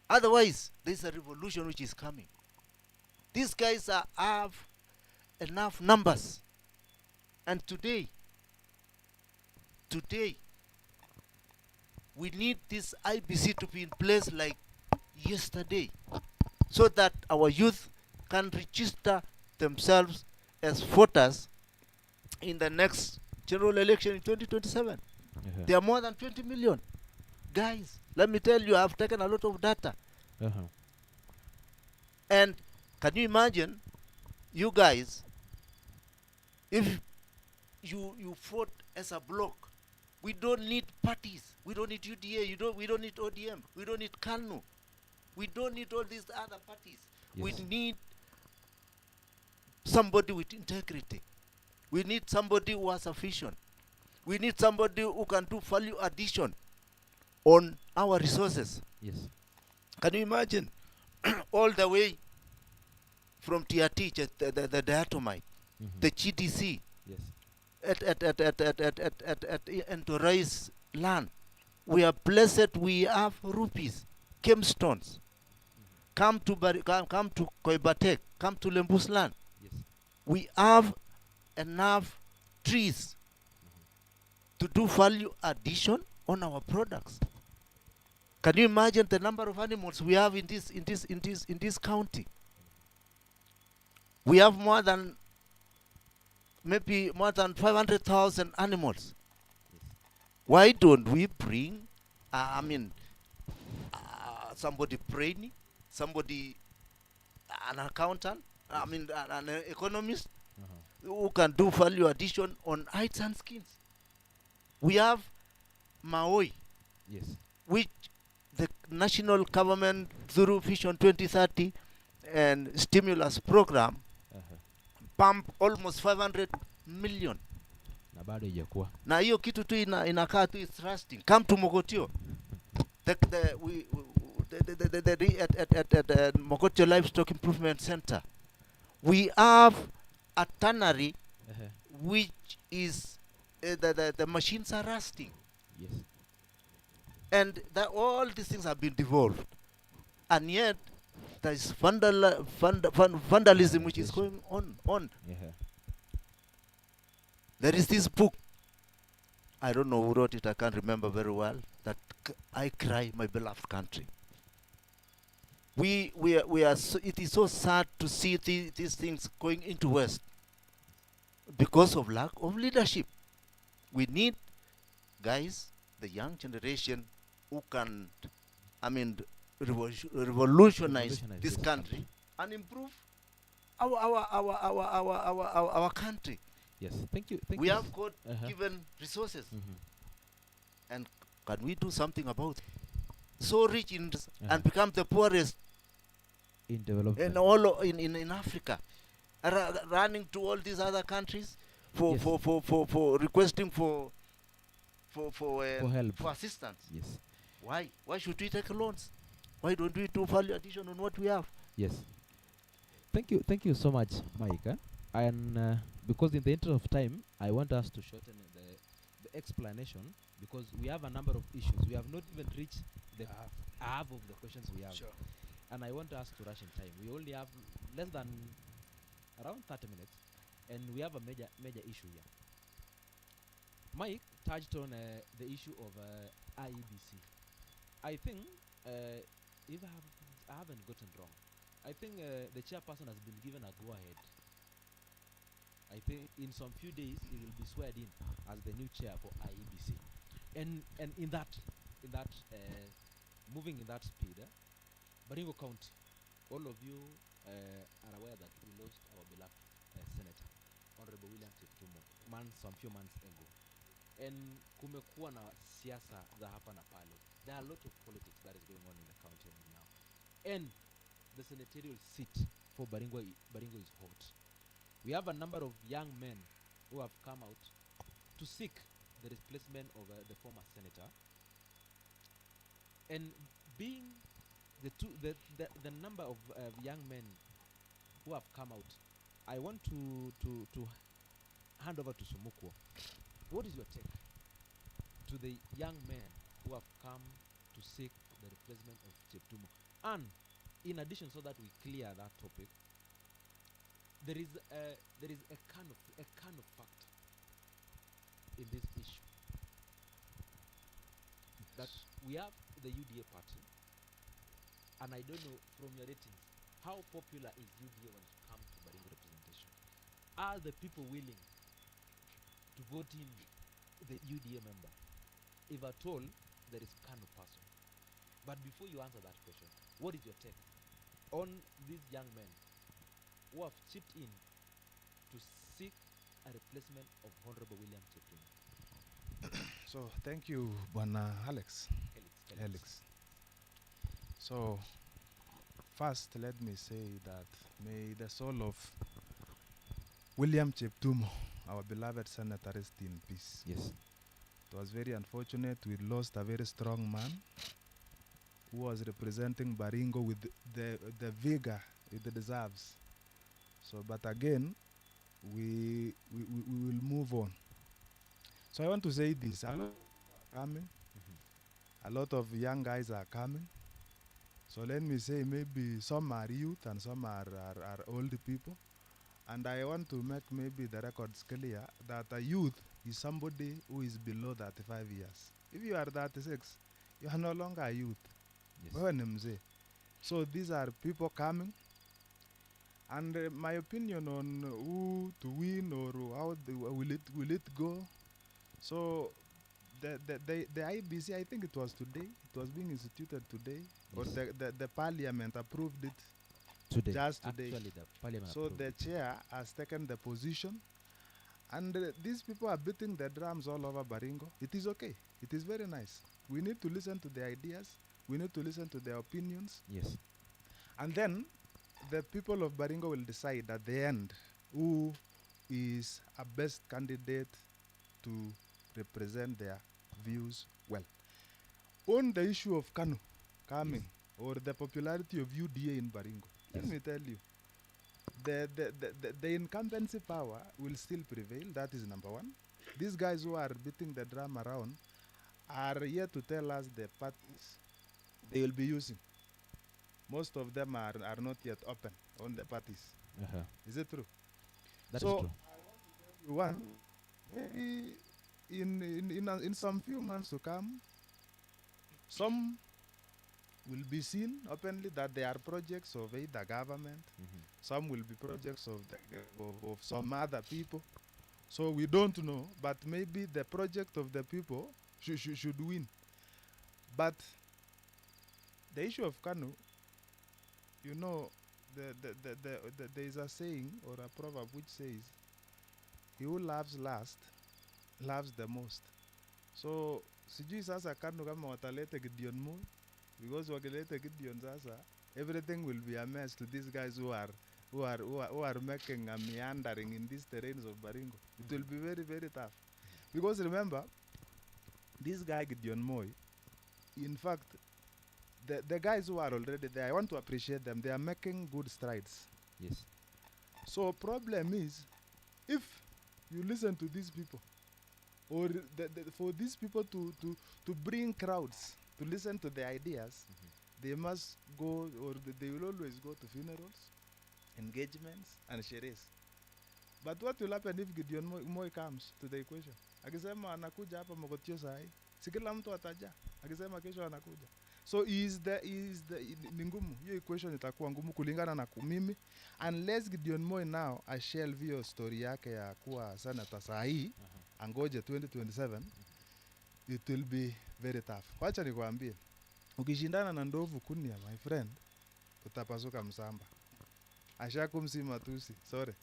[SPEAKER 3] Otherwise, there's a revolution which is coming. These guys have enough numbers. And today, we need this IBC to be in place like yesterday, so that our youth can register themselves as voters in the next general election in 2027.
[SPEAKER 2] Uh-huh.
[SPEAKER 3] There are more than 20 million. Guys, let me tell you, I've taken a lot of data.
[SPEAKER 2] Uh-huh.
[SPEAKER 3] And can you imagine, you guys, if you vote as a block, we don't need parties. We don't need UDA. We don't need ODM. We don't need KANU. We don't need all these other parties. We
[SPEAKER 2] Yes.
[SPEAKER 3] need somebody with integrity. We need somebody who has a vision. We need somebody who can do value addition on our resources.
[SPEAKER 2] Yes.
[SPEAKER 3] Can you imagine? All the way from TRT, the diatomite,
[SPEAKER 2] Mhm.
[SPEAKER 3] the GDC,
[SPEAKER 2] Yes.
[SPEAKER 3] at Entourage land. We are blessed. We have rupees, gemstones. Come to come to Koibatek, come to Lembus land.
[SPEAKER 2] Yes.
[SPEAKER 3] We have enough trees to do value addition on our products. Can you imagine the number of animals we have in this county? We have more than maybe more than 500,000 animals. Why don't we bring, somebody brainy, somebody, an accountant, an economist, who can do value addition on hides and skins? We have Maui,
[SPEAKER 2] Yes.
[SPEAKER 3] which the national government through Vision 2030 and stimulus program pump almost 500 million.
[SPEAKER 2] Na bado ijakuwa.
[SPEAKER 3] Na hiyo kitu tu inakaa tu is rusting. Come to Mogotio. At Mogotio Livestock Improvement Center, we have a tannery which is the machines are rusting.
[SPEAKER 2] Yes.
[SPEAKER 3] And all these things have been devolved. And yet, there is vandalism which is going on. There is this book, I don't know who wrote it, I can't remember very well, that I Cry, My Beloved Country. It is so sad to see these things going into West because of lack of leadership. We need guys, the young generation, who can, revolutionize this country and improve our country.
[SPEAKER 2] Yes. Thank you.
[SPEAKER 3] We have got given resources, and can we do something about it? So rich and become the poorest
[SPEAKER 2] in development
[SPEAKER 3] in Africa, running to all these other countries for requesting for help, for assistance.
[SPEAKER 2] Yes.
[SPEAKER 3] Why should we take loans? Why don't we do value addition on what we have?
[SPEAKER 2] Yes. Thank you so much, Mike. And because in the interest of time, I want us to shorten the explanation, because we have a number of issues. We have not even reached the half of the questions we have.
[SPEAKER 6] Sure.
[SPEAKER 2] And I want us to rush in time. We only have less than around 30 minutes, and we have a major issue here. Mike touched on the issue of IEBC. I think, if I haven't gotten wrong, I think the chairperson has been given a go-ahead. I think in some few days he will be sworn in as the new chair for IEBC. And in that moving in that speed, Baringo County, all of you are aware that we lost our beloved Senator, Honorable William Cheptumo, some few months ago. And kumekuwa na siasa za hapa na pale. There are a lot of politics that is going on in the county right now. And the senatorial seat for Baringo is hot. We have a number of young men who have come out to seek the replacement of the former senator. And being the number of young men who have come out, I want to hand over to Sumukwo. What is your take to the young men who have come to seek the replacement of Cheptumo? And in addition, so that we clear that topic, there is a kind of fact in this issue that we have the UDA party, and I don't know from your ratings how popular is UDA when it comes to Baringo representation. Are the people willing to vote in the UDA member? If at all, there is kind of person. But before you answer that question, what is your take on these young men who have chipped in to seek a replacement of Honorable William Cheptumo?
[SPEAKER 5] So thank you, Bwana Alex. Alex. So first, let me say that may the soul of William Cheptumo, our beloved senator, rest in peace.
[SPEAKER 2] Yes.
[SPEAKER 5] It was very unfortunate. We lost a very strong man who was representing Baringo with the vigor it deserves. So, but again, we will move on. So I want to say this: a lot are coming. A lot of young guys are coming. So let me say, maybe some are youth and some are old people. And I want to make maybe the records clear that a youth is somebody who is below 35 years. If you are 36, you are no longer a youth.
[SPEAKER 2] Yes.
[SPEAKER 5] So these are people coming, And my opinion on who to win or how will it go. So the IBC, I think it was today. It was being instituted today, or
[SPEAKER 1] Yes.
[SPEAKER 5] the parliament approved it
[SPEAKER 1] Today.
[SPEAKER 5] just today.
[SPEAKER 1] Actually, the parliament
[SPEAKER 5] So
[SPEAKER 1] approved
[SPEAKER 5] the
[SPEAKER 1] it.
[SPEAKER 5] chair has taken the position, and these people are beating the drums all over Baringo. It is okay. It is very nice. We need to listen to their ideas. We need to listen to their opinions,
[SPEAKER 1] Yes.
[SPEAKER 5] and then the people of Baringo will decide at the end who is a best candidate to represent their views well. On the issue of Kanu coming, or the popularity of UDA in Baringo, let
[SPEAKER 1] Yes.
[SPEAKER 5] me tell you, the incumbency power will still prevail. That is number one. These guys who are beating the drum around are here to tell us the parties they will be using. Most of them are not yet open on the parties.
[SPEAKER 1] Uh-huh.
[SPEAKER 5] Is it true?
[SPEAKER 1] That is
[SPEAKER 5] So
[SPEAKER 1] true.
[SPEAKER 5] one, maybe in some few months to come, some will be seen openly that they are projects of either government.
[SPEAKER 1] Mhm.
[SPEAKER 5] Some will be projects of of some other people. So we don't know, but maybe the project of the people should win. But the issue of Kanu, you know, there is a saying or a proverb which says, "He who loves last loves the most." So sijui sasa Kanu kama watalete Gideon Moi, because wakilete Gideon sasa, everything will be a mess to these guys who are making a meandering in these terrains of Baringo. It will be very, very tough. Because remember, this guy Gideon Moi, in fact, the guys who are already there, I want to appreciate them. They are making good strides.
[SPEAKER 1] Yes.
[SPEAKER 5] So problem is, if you listen to these people, or for these people to bring crowds to listen to their ideas, they must go, or they will always go to funerals, engagements, and sherehes. But what will happen if Gideon Moi comes to the equation? Akisema anakuja hapa Mogotio sahi, si kila mtu ataja. Akisema kesho anakuja. So ni ngumu. Hiyo equation itakuwa ngumu kulingana na mimi. Unless Gideon Moi now ashelve hiyo story yake ya kuwa senator sahi, angoje 2027, it will be very tough. Wacha nikwambie, ukishindana na ndovu kunia, my friend, utapasuka msamba. Ashakumsima tusi, sorry.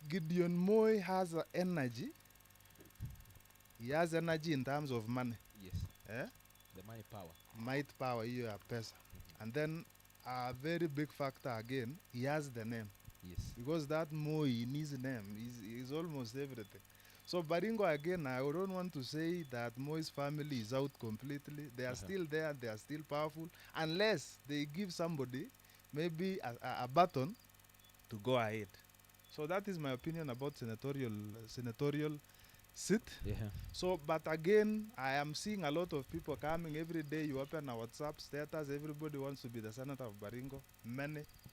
[SPEAKER 5] Gideon Moi has energy. He has energy in terms of money.
[SPEAKER 1] Yes.
[SPEAKER 5] Eh?
[SPEAKER 1] The money power.
[SPEAKER 5] Might power, hiyo ya pesa. And then a very big factor again, he has the name.
[SPEAKER 1] Yes.
[SPEAKER 5] Because that Moi in his name is almost everything. So Baringo again, I don't want to say that Moi's family is out completely. They are still there, they are still powerful, unless they give somebody maybe a baton to go ahead. So that is my opinion about senatorial seat.
[SPEAKER 1] Yeah.
[SPEAKER 5] So, but again, I am seeing a lot of people coming every day. You open a WhatsApp status, everybody wants to be the senator of Baringo.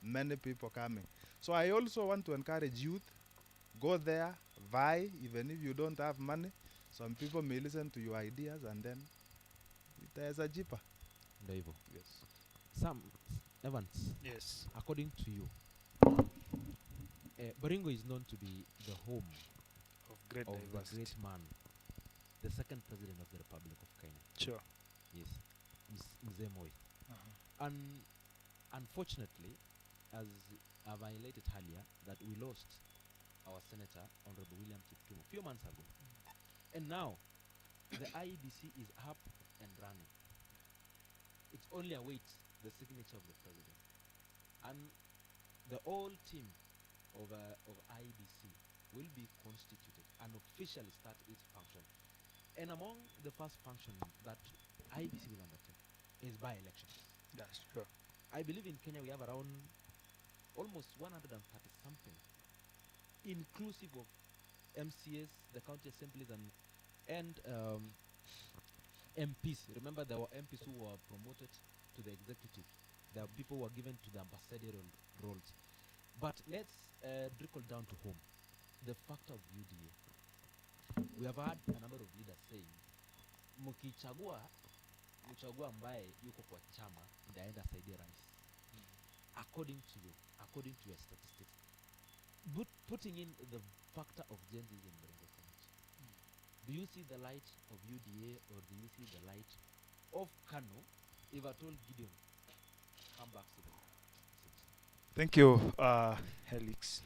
[SPEAKER 5] Many people coming. So I also want to encourage youth, go there, vie, even if you don't have money. Some people may listen to your ideas, and then there's a jeeper.
[SPEAKER 1] Ndio hivyo.
[SPEAKER 5] Yes.
[SPEAKER 1] Sam Evans,
[SPEAKER 6] Yes.
[SPEAKER 1] according to you, Baringo is known to be the home
[SPEAKER 6] Of great
[SPEAKER 1] of
[SPEAKER 6] diversity.
[SPEAKER 1] the great man, the second president of the Republic of Kenya.
[SPEAKER 6] Sure.
[SPEAKER 1] Yes, Mzee Moi. And unfortunately, as I've highlighted earlier, that we lost our senator, Honorable William Kiptum, a few months ago. And now, the IEBC is up and running. It's only await the signature of the president. And the whole team of IEBC will be constituted and officially start its function. And among the first function that IEBC will undertake is by-elections.
[SPEAKER 6] That's true.
[SPEAKER 1] I believe in Kenya we have around almost 130 something, inclusive of MCAs, the county assemblies, and MPs. Remember, there were MPs who were promoted to the executive. There are people who were given to the ambassadorial roles. But let's trickle down to home. The factor of UDA. We have had a number of leaders saying, mkichagua mchagua ambaye yuko kwa chama ndiye aenda saidie rais. according to you, according to your statistics, putting in the factor of Gen Z in Baringo community, do you see the light of UDA or do you see the light of Kano if at all Gideon come back to the seat?
[SPEAKER 6] Thank you, Helix.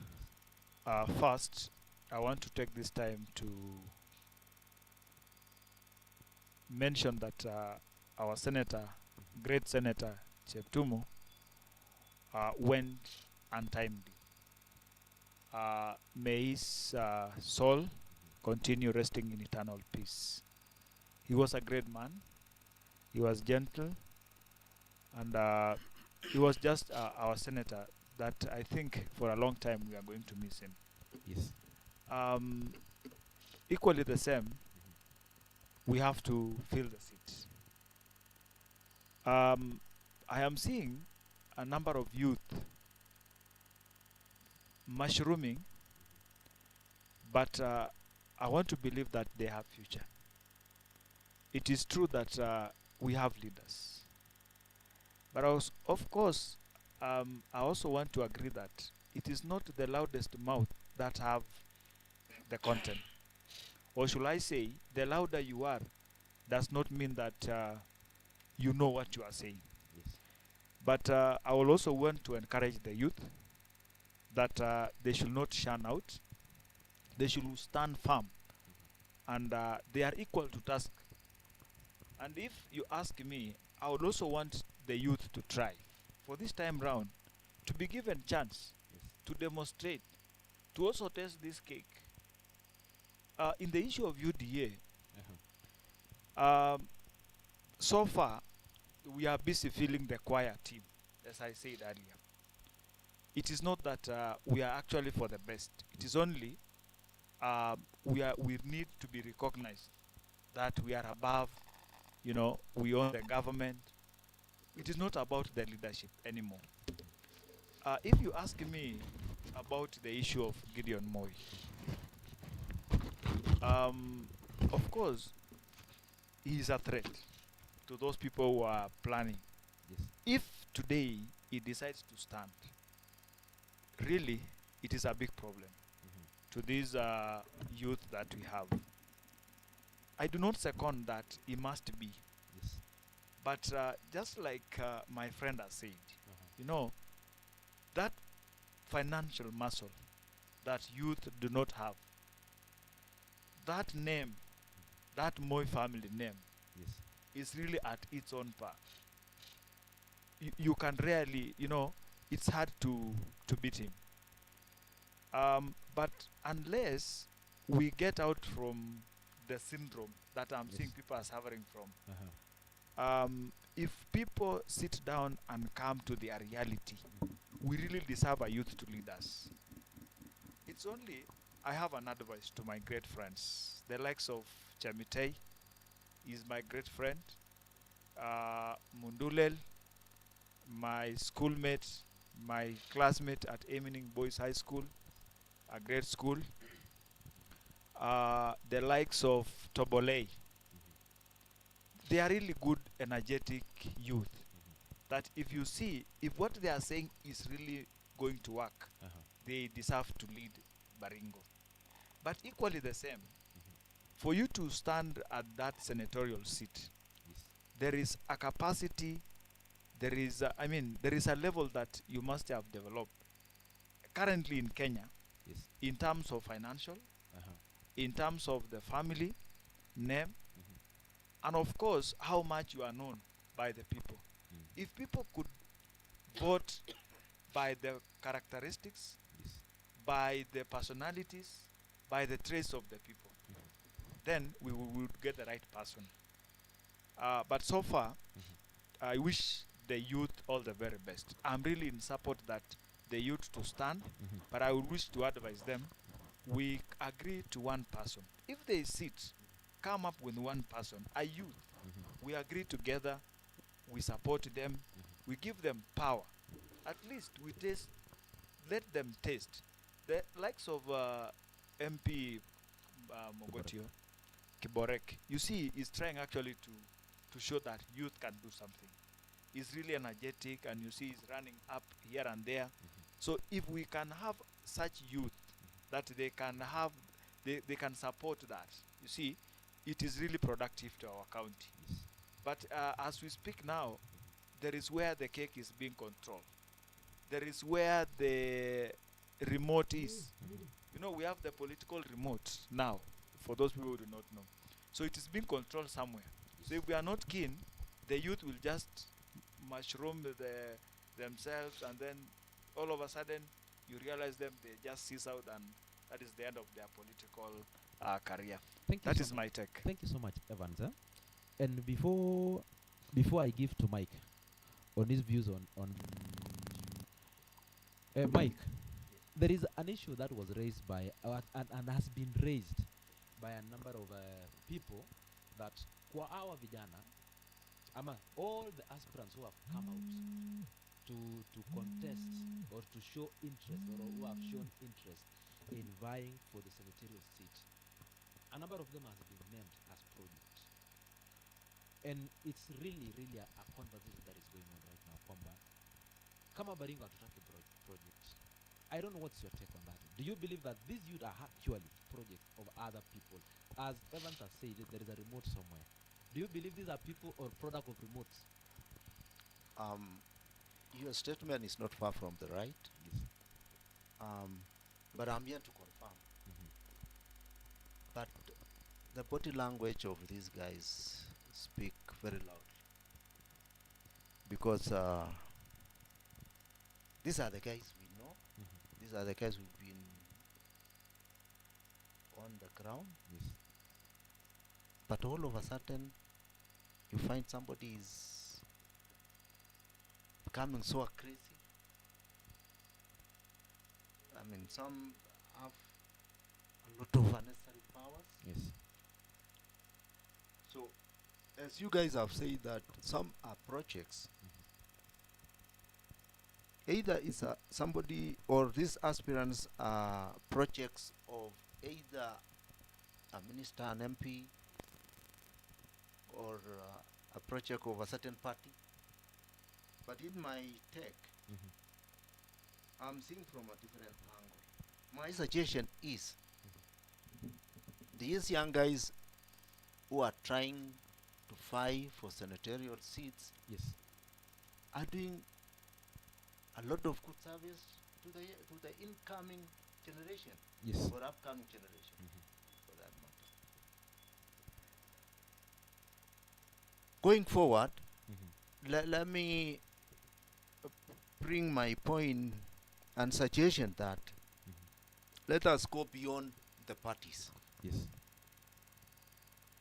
[SPEAKER 6] First, I want to take this time to mention that our senator, great senator Cheptumo, went untimely. May his soul continue resting in eternal peace. He was a great man. He was gentle, and he was just our senator that I think for a long time we are going to miss him.
[SPEAKER 1] Yes.
[SPEAKER 6] Equally the same, we have to fill the seat. I am seeing a number of youth mushrooming, but I want to believe that they have future. It is true that we have leaders, but of course, I also want to agree that it is not the loudest mouth that have the content. Or should I say, the louder you are does not mean that you know what you are saying.
[SPEAKER 1] Yes.
[SPEAKER 6] But I will also want to encourage the youth that they should not shun out. They should stand firm, and they are equal to task. And if you ask me, I would also want the youth to try, for this time round, to be given chance to demonstrate, to also taste this cake. In the issue of UDA, so far, we are busy filling the choir team, as I said earlier. It is not that we are actually for the best. It is only we need to be recognized that we are above, we own the government. It is not about the leadership anymore. If you ask me about the issue of Gideon Moi, of course, he is a threat to those people who are planning.
[SPEAKER 1] Yes.
[SPEAKER 6] If today he decides to stand, really, it is a big problem to these youth that we have. I do not second that he must be.
[SPEAKER 1] Yes.
[SPEAKER 6] But just like my friend has said, that financial muscle that youth do not have, that name, that Moi family name,
[SPEAKER 1] Yes.
[SPEAKER 6] is really at its own par. You can rarely, it's hard to beat him. But unless we get out from the syndrome that I'm seeing people are suffering from, if people sit down and come to their reality, we really deserve a youth to lead us. It's only, I have an advice to my great friends, the likes of Chamitei is my great friend, Mundulel, my schoolmate, my classmate at Emining Boys High School, a great school, the likes of Tobolei. They are really good, energetic youth that if you see, if what they are saying is really going to work, they deserve to lead Baringo. But equally the same, for you to stand at that senatorial seat, there is a capacity, there is a level that you must have developed currently in Kenya, in terms of financial, in terms of the family name, and of course how much you are known by the people. If people could vote by the characteristics, by the personalities, by the traits of the people, then we would get the right person. But so far, I wish the youth all the very best. I'm really in support that the youth to stand, but I would wish to advise them, we agree to one person. If they sit, come up with one person, a youth, we agree together, we support them, we give them power. At least we let them taste. The likes of MP Mogotio, Kiborek, you see, is trying actually to show that youth can do something. is really energetic, and you see he's running up here and there. So if we can have such youth that they can have, they can support that, you see, it is really productive to our county. But as we speak now, there is where the cake is being controlled. There is where the remote is. You know, we have the political remote now, for those people who do not know. So it is being controlled somewhere. So if we are not keen, the youth will just mushroom themselves, and then all of a sudden you realize them, they just cease out, and that is the end of their political career.
[SPEAKER 2] Thank you
[SPEAKER 6] That
[SPEAKER 2] so
[SPEAKER 6] is
[SPEAKER 2] much.
[SPEAKER 6] my take.
[SPEAKER 2] Thank you so much, Evans. And before I give to Mike on his views on Mike, there is an issue that was raised by and has been raised by a number of people, that kwa hawa vijana ama all the aspirants who have come out to contest or to show interest, or who have shown interest in vying for the senatorial seat, a number of them has been named as projects. And it's really a conversation that is going on right now. Kwamba kama Baringo hatutaki project. I don't know what's your take on that. Do you believe that these youth are actually projects of other people? As Evans has said, there is a remote somewhere. Do you believe these are people or product of remotes?
[SPEAKER 3] Your statement is not far from the right.
[SPEAKER 2] Yes.
[SPEAKER 3] But I'm here to confirm. But the body language of these guys speak very loudly, because these are the guys we know. These are the guys who've been on the ground.
[SPEAKER 2] Yes.
[SPEAKER 3] But all of a sudden, you find somebody is becoming so crazy. I mean, some have a lot of unnecessary powers.
[SPEAKER 2] Yes.
[SPEAKER 3] So, as you guys have said, that some are projects. Either it's somebody, or these aspirants are projects of either a minister, an MP, or a project of a certain party. But in my take, I'm seeing from a different angle. My suggestion is, these young guys who are trying to fight for senatorial seats,
[SPEAKER 2] Yes.
[SPEAKER 3] are doing a lot of good service to the incoming generation,
[SPEAKER 2] Yes.
[SPEAKER 3] or upcoming generation, for that matter. Going forward, let me bring my point and suggestion that let us go beyond the parties.
[SPEAKER 2] Yes.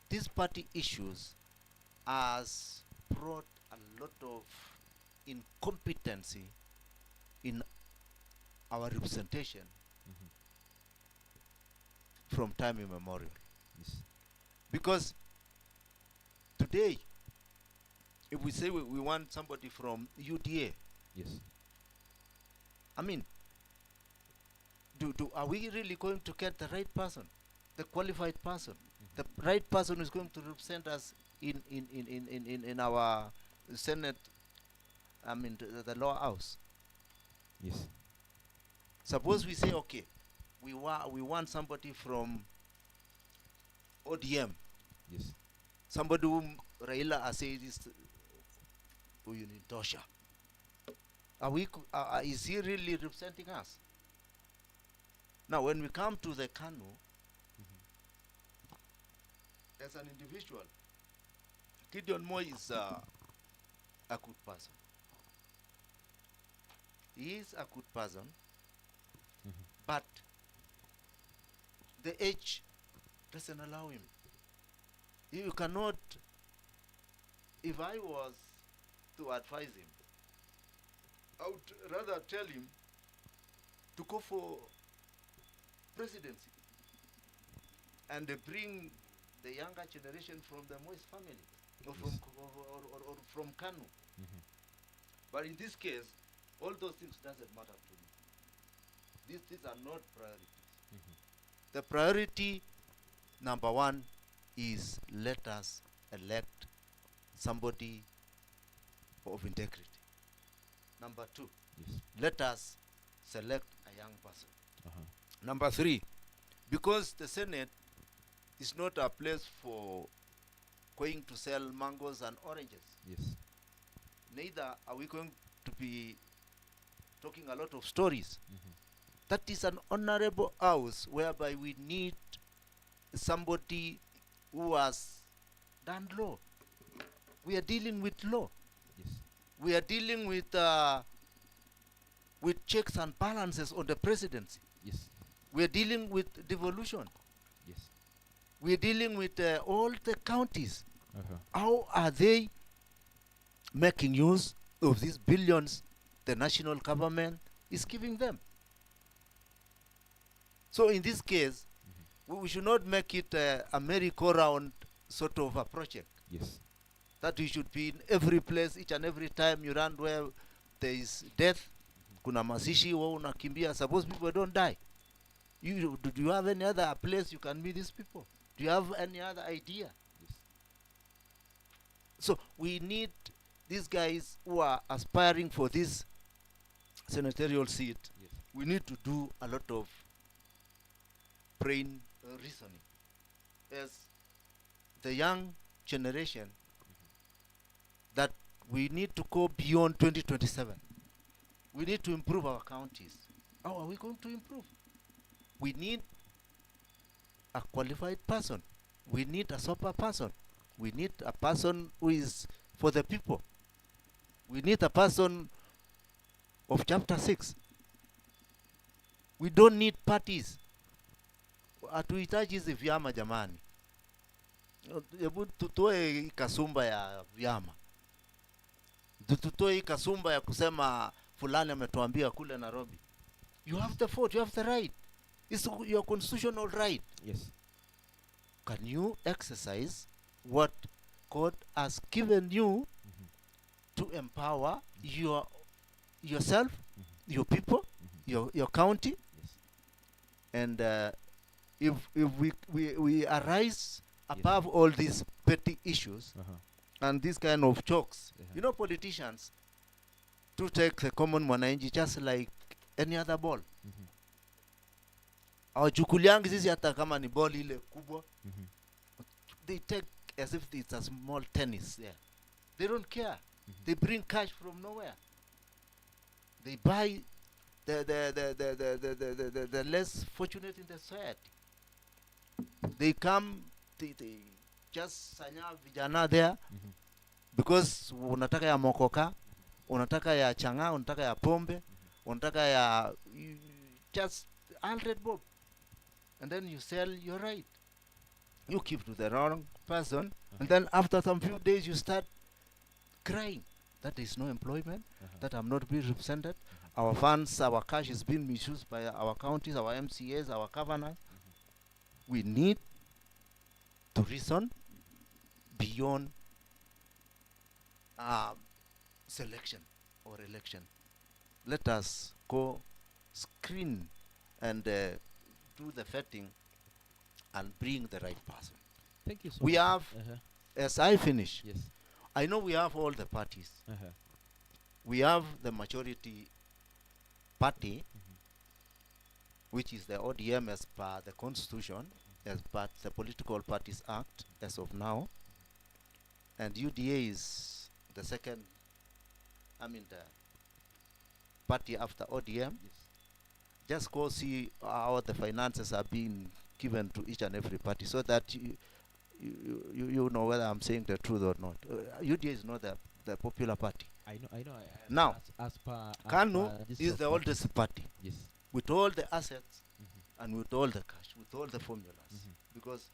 [SPEAKER 3] These party issues has brought a lot of incompetency in our representation from time immemorial.
[SPEAKER 2] Yes.
[SPEAKER 3] Because today, if we say we want somebody from UDA,
[SPEAKER 2] Yes.
[SPEAKER 3] I mean, are we really going to get the right person, the qualified person, the right person who's going to represent us in our Senate, I mean the lower house?
[SPEAKER 2] Yes.
[SPEAKER 3] Suppose we say, okay, we want somebody from ODM,
[SPEAKER 2] Yes.
[SPEAKER 3] somebody whom Raila has said is Uyunitosha. Is he really representing us? Now, when we come to the Kanu, as an individual, Gideon Moy is a good person. He is a good person, but the age doesn't allow him. You cannot, if I was to advise him, I would rather tell him to go for presidency and bring the younger generation from the Moise family, or from Kanu. But in this case, all those things doesn't matter to me. These are not priorities. The priority number one is, let us elect somebody of integrity. Number 2,
[SPEAKER 1] Yes.
[SPEAKER 3] let us select a young person.
[SPEAKER 1] Uh-huh.
[SPEAKER 3] Number 3, because the Senate is not a place for going to sell mangoes and oranges.
[SPEAKER 1] Yes.
[SPEAKER 3] Neither are we going to be talking a lot of stories.
[SPEAKER 1] Mm-hmm.
[SPEAKER 3] That is an honorable house whereby we need somebody who has done law. We are dealing with law.
[SPEAKER 1] Yes.
[SPEAKER 3] We are dealing with checks and balances on the presidency.
[SPEAKER 1] Yes.
[SPEAKER 3] We are dealing with devolution.
[SPEAKER 1] Yes.
[SPEAKER 3] We are dealing with all the counties.
[SPEAKER 1] Uh-huh.
[SPEAKER 3] How are they making use of these billions the national government is giving them? So in this case, we should not make it a merry-go-round sort of a project.
[SPEAKER 1] Yes.
[SPEAKER 3] That we should be in every place, each and every time you run where there is death, kuna mazishi, wa unakimbia. Suppose people don't die. Do you have any other place you can meet these people? Do you have any other idea?
[SPEAKER 1] Yes.
[SPEAKER 3] So we need these guys who are aspiring for this senatorial seat.
[SPEAKER 1] Yes.
[SPEAKER 3] We need to do a lot of brain reasoning. As the young generation, that we need to go beyond 2027. We need to improve our counties. How are we going to improve? We need a qualified person. We need a super person. We need a person who is for the people. We need a person of chapter 6. We don't need parties. Hatuhitaji hizi vyama jamani. Hebu tutoe hii kasumba ya vyama. Tutoe hii kasumba ya kusema fulani ametuambia kule Nairobi. You have the vote, you have the right. It's your constitutional right.
[SPEAKER 1] Yes.
[SPEAKER 3] Can you exercise what God has given you to empower yourself, your people, your county?
[SPEAKER 1] Yes.
[SPEAKER 3] And if we arise above all these petty issues and these kind of jokes, you know, politicians to take the common mwananchi just like any other ball. Hawachukuliangi sisi hata kama ni ball ile kubwa. They take as if it's a small tennis there. They don't care. They bring cash from nowhere. They buy the less fortunate in the society. They come, they just sanya vijana there because unataka ya mokoka, unataka ya changa, unataka ya pombe, unataka ya just 100 bob. And then you sell your right. You give to the wrong person, and then after some few days you start crying that there is no employment, that I'm not being represented. Our funds, our cash is being misused by our counties, our MCAs, our governors. We need to reason beyond selection or election. Let us go screen and do the vetting and bring the right person.
[SPEAKER 1] Thank you so
[SPEAKER 3] We
[SPEAKER 1] much.
[SPEAKER 3] have, as I finish,
[SPEAKER 1] Yes.
[SPEAKER 3] I know we have all the parties. We have the majority party, which is the ODM as per the constitution, as per the Political Parties Act as of now. And UDA is the second, the party after ODM. Just go see how the finances are being given to each and every party so that you know whether I'm saying the truth or not. UDA is not the popular party.
[SPEAKER 1] I know.
[SPEAKER 3] Now,
[SPEAKER 1] as per
[SPEAKER 3] KANU
[SPEAKER 1] this
[SPEAKER 3] is
[SPEAKER 1] of
[SPEAKER 3] the
[SPEAKER 1] party.
[SPEAKER 3] oldest party
[SPEAKER 1] Yes.
[SPEAKER 3] with all the assets and with all the cash, with all the formulas. Because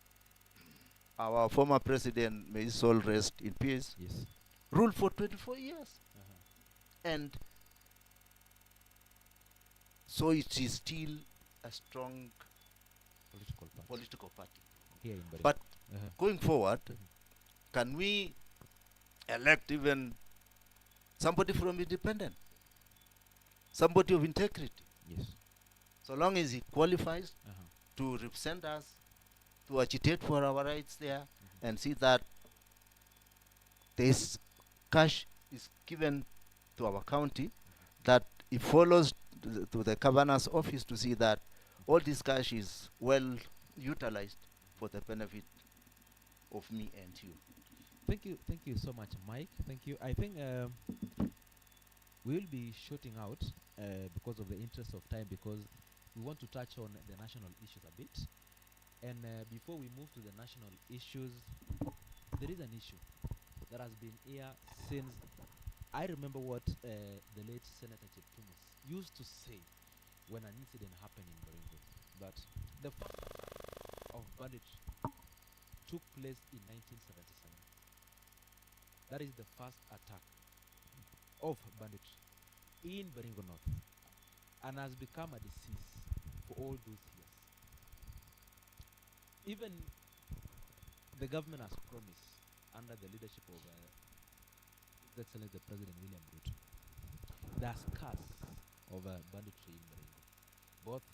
[SPEAKER 3] our former president, may his soul rest in peace,
[SPEAKER 1] Yes.
[SPEAKER 3] ruled for 24 years. And so it is still a strong
[SPEAKER 1] Political party.
[SPEAKER 3] political party.
[SPEAKER 1] Here in Baringo.
[SPEAKER 3] But going forward, can we elect even somebody from independent? Somebody of integrity?
[SPEAKER 1] Yes.
[SPEAKER 3] So long as he qualifies to represent us, to agitate for our rights there, and see that this cash is given to our county, that it follows to the governor's office to see that all this cash is well utilized for the benefit of me and you.
[SPEAKER 2] Thank you so much, Mike. Thank you. I think we'll be shooting out because of the interest of time, because we want to touch on the national issues a bit. And before we move to the national issues, there is an issue that has been here since I remember what the late Senator Cheptumus used to say when an incident happened in Baringo, that the of banditry took place in 1977. That is the first attack of banditry in Baringo North, and has become a disease for all those years. Even the government has promised, under the leadership of His Excellency the President William Ruto, the scars of banditry in Baringo, both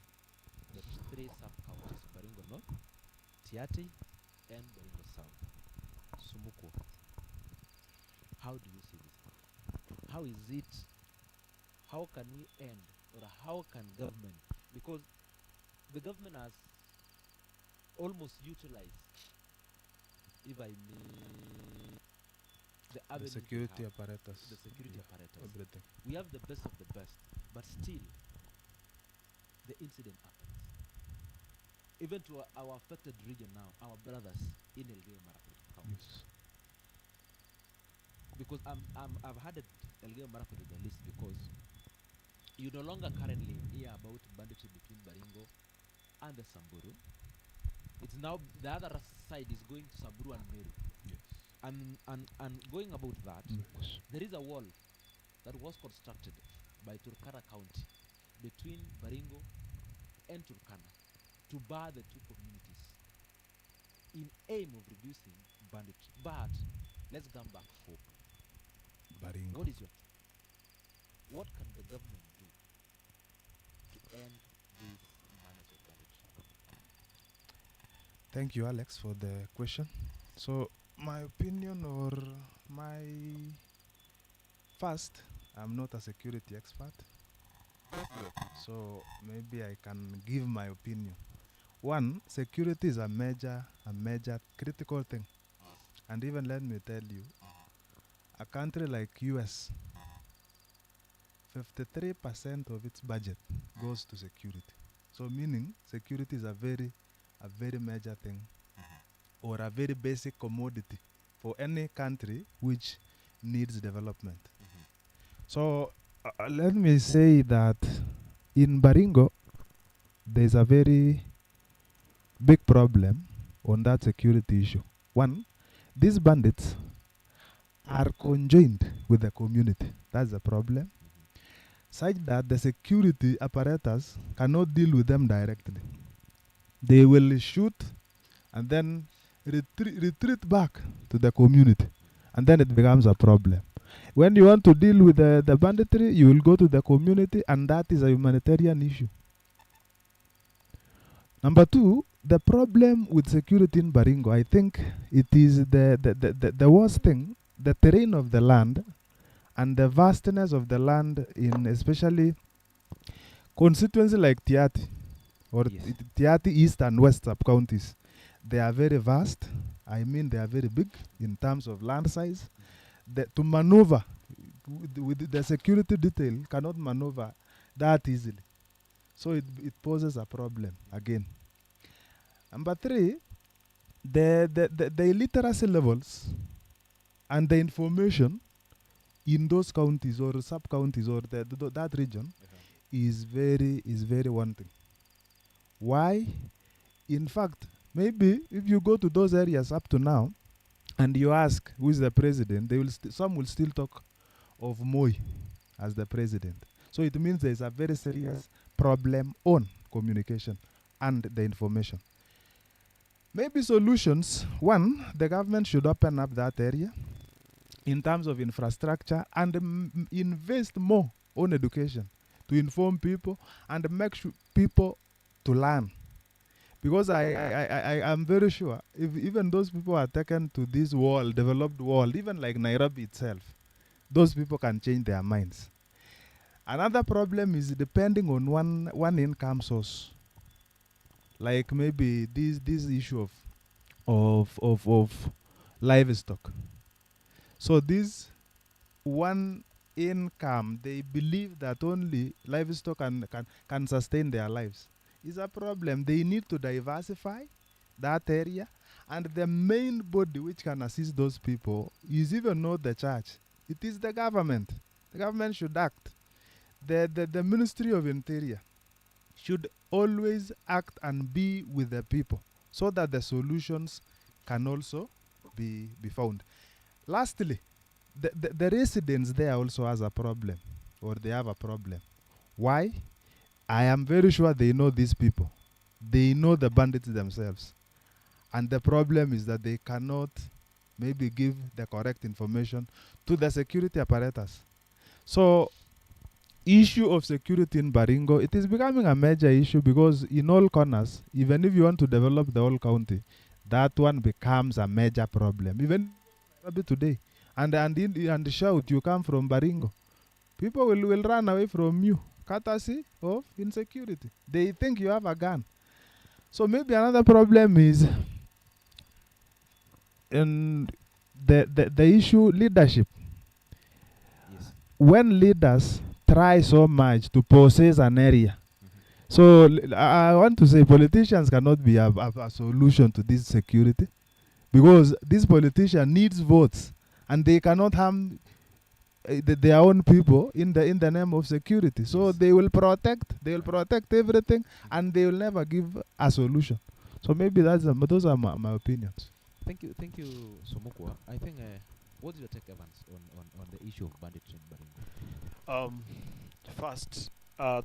[SPEAKER 2] the three sub-counties, Baringo North, Tiati, and Baringo South, Sumukwo. How do you see this? How is it? How can we end, or how can government? Because the government has almost utilized, if I may, the avenues we
[SPEAKER 5] security
[SPEAKER 2] have,
[SPEAKER 5] apparatus.
[SPEAKER 2] the security apparatus.
[SPEAKER 5] Everything.
[SPEAKER 2] We have the best of the best, but still, the incident happens. Even to our affected region now, our brothers in Elgeyo Marakwet County.
[SPEAKER 5] Yes.
[SPEAKER 2] Because I've had Elgeyo Marakwet on the list, because you no longer currently hear about banditry between Baringo and the Samburu. It's now the other side is going to Samburu and Meru.
[SPEAKER 5] Yes.
[SPEAKER 2] And going about that,
[SPEAKER 5] Yes.
[SPEAKER 2] there is a wall that was constructed by Turkana County between Baringo and Turkana to bar the two communities in aim of reducing banditry. But let's come back home.
[SPEAKER 5] Baringo.
[SPEAKER 2] What is what can the government do to end this managed banditry?
[SPEAKER 5] Thank you, Alex, for the question. So, my opinion, or my first, I'm not a security expert, so maybe I can give my opinion. One, security is a major critical thing, and even let me tell you, a country like US, 53% of its budget goes to security. So meaning security is a very major thing, or a very basic commodity for any country which needs development. So let me say that in Baringo, there's a very big problem on that security issue. One, these bandits are conjoined with the community. That's the problem. Such that the security apparatus cannot deal with them directly. They will shoot and then retreat back to the community. And then it becomes a problem. When you want to deal with the banditry, you will go to the community, and that is a humanitarian issue. Number two, the problem with security in Baringo, I think it is the worst thing, the terrain of the land and the vastness of the land in especially constituency like Tiati, or
[SPEAKER 2] Yes.
[SPEAKER 5] Tiati East and West sub-counties. They are very vast. I mean, they are very big in terms of land size. To maneuver with the security detail cannot maneuver that easily. So it poses a problem again. Number three, the illiteracy levels and the information in those counties or sub-counties or that region is very wanting. Why? In fact, maybe if you go to those areas up to now and you ask who is the president, they will some will still talk of Moi as the president. So it means there is a very serious problem on communication and the information. Maybe solutions. One, the government should open up that area in terms of infrastructure and invest more on education to inform people and make sure people to learn. Because I am very sure if even those people are taken to this world, developed world, even like Nairobi itself, those people can change their minds. Another problem is depending on one income source, like maybe this issue of livestock. So this one income, they believe that only livestock can sustain their lives. Is a problem. They need to diversify that area, and the main body which can assist those people is even not the church. It is the government. The government should act. The Ministry of Interior should always act and be with the people so that the solutions can also be found. Lastly, the residents there also has a problem, or they have a problem. Why? I am very sure they know these people. They know the bandits themselves. And the problem is that they cannot maybe give the correct information to the security apparatus. So, issue of security in Baringo, it is becoming a major issue because in all corners, even if you want to develop the whole county, that one becomes a major problem. Even today, and shout, you come from Baringo, people will run away from you, courtesy of insecurity. They think you have a gun. So maybe another problem is in the issue leadership.
[SPEAKER 2] Yes.
[SPEAKER 5] When leaders try so much to possess an area, so I want to say politicians cannot be a solution to this security, because this politician needs votes and they cannot harm their own people in the name of security. So
[SPEAKER 2] Yes.
[SPEAKER 5] they will protect everything, and they will never give a solution. So maybe those are my opinions.
[SPEAKER 2] Thank you, Sumukwo. I think, what's your take, Evans, on the issue of banditry in Baringo?
[SPEAKER 6] First,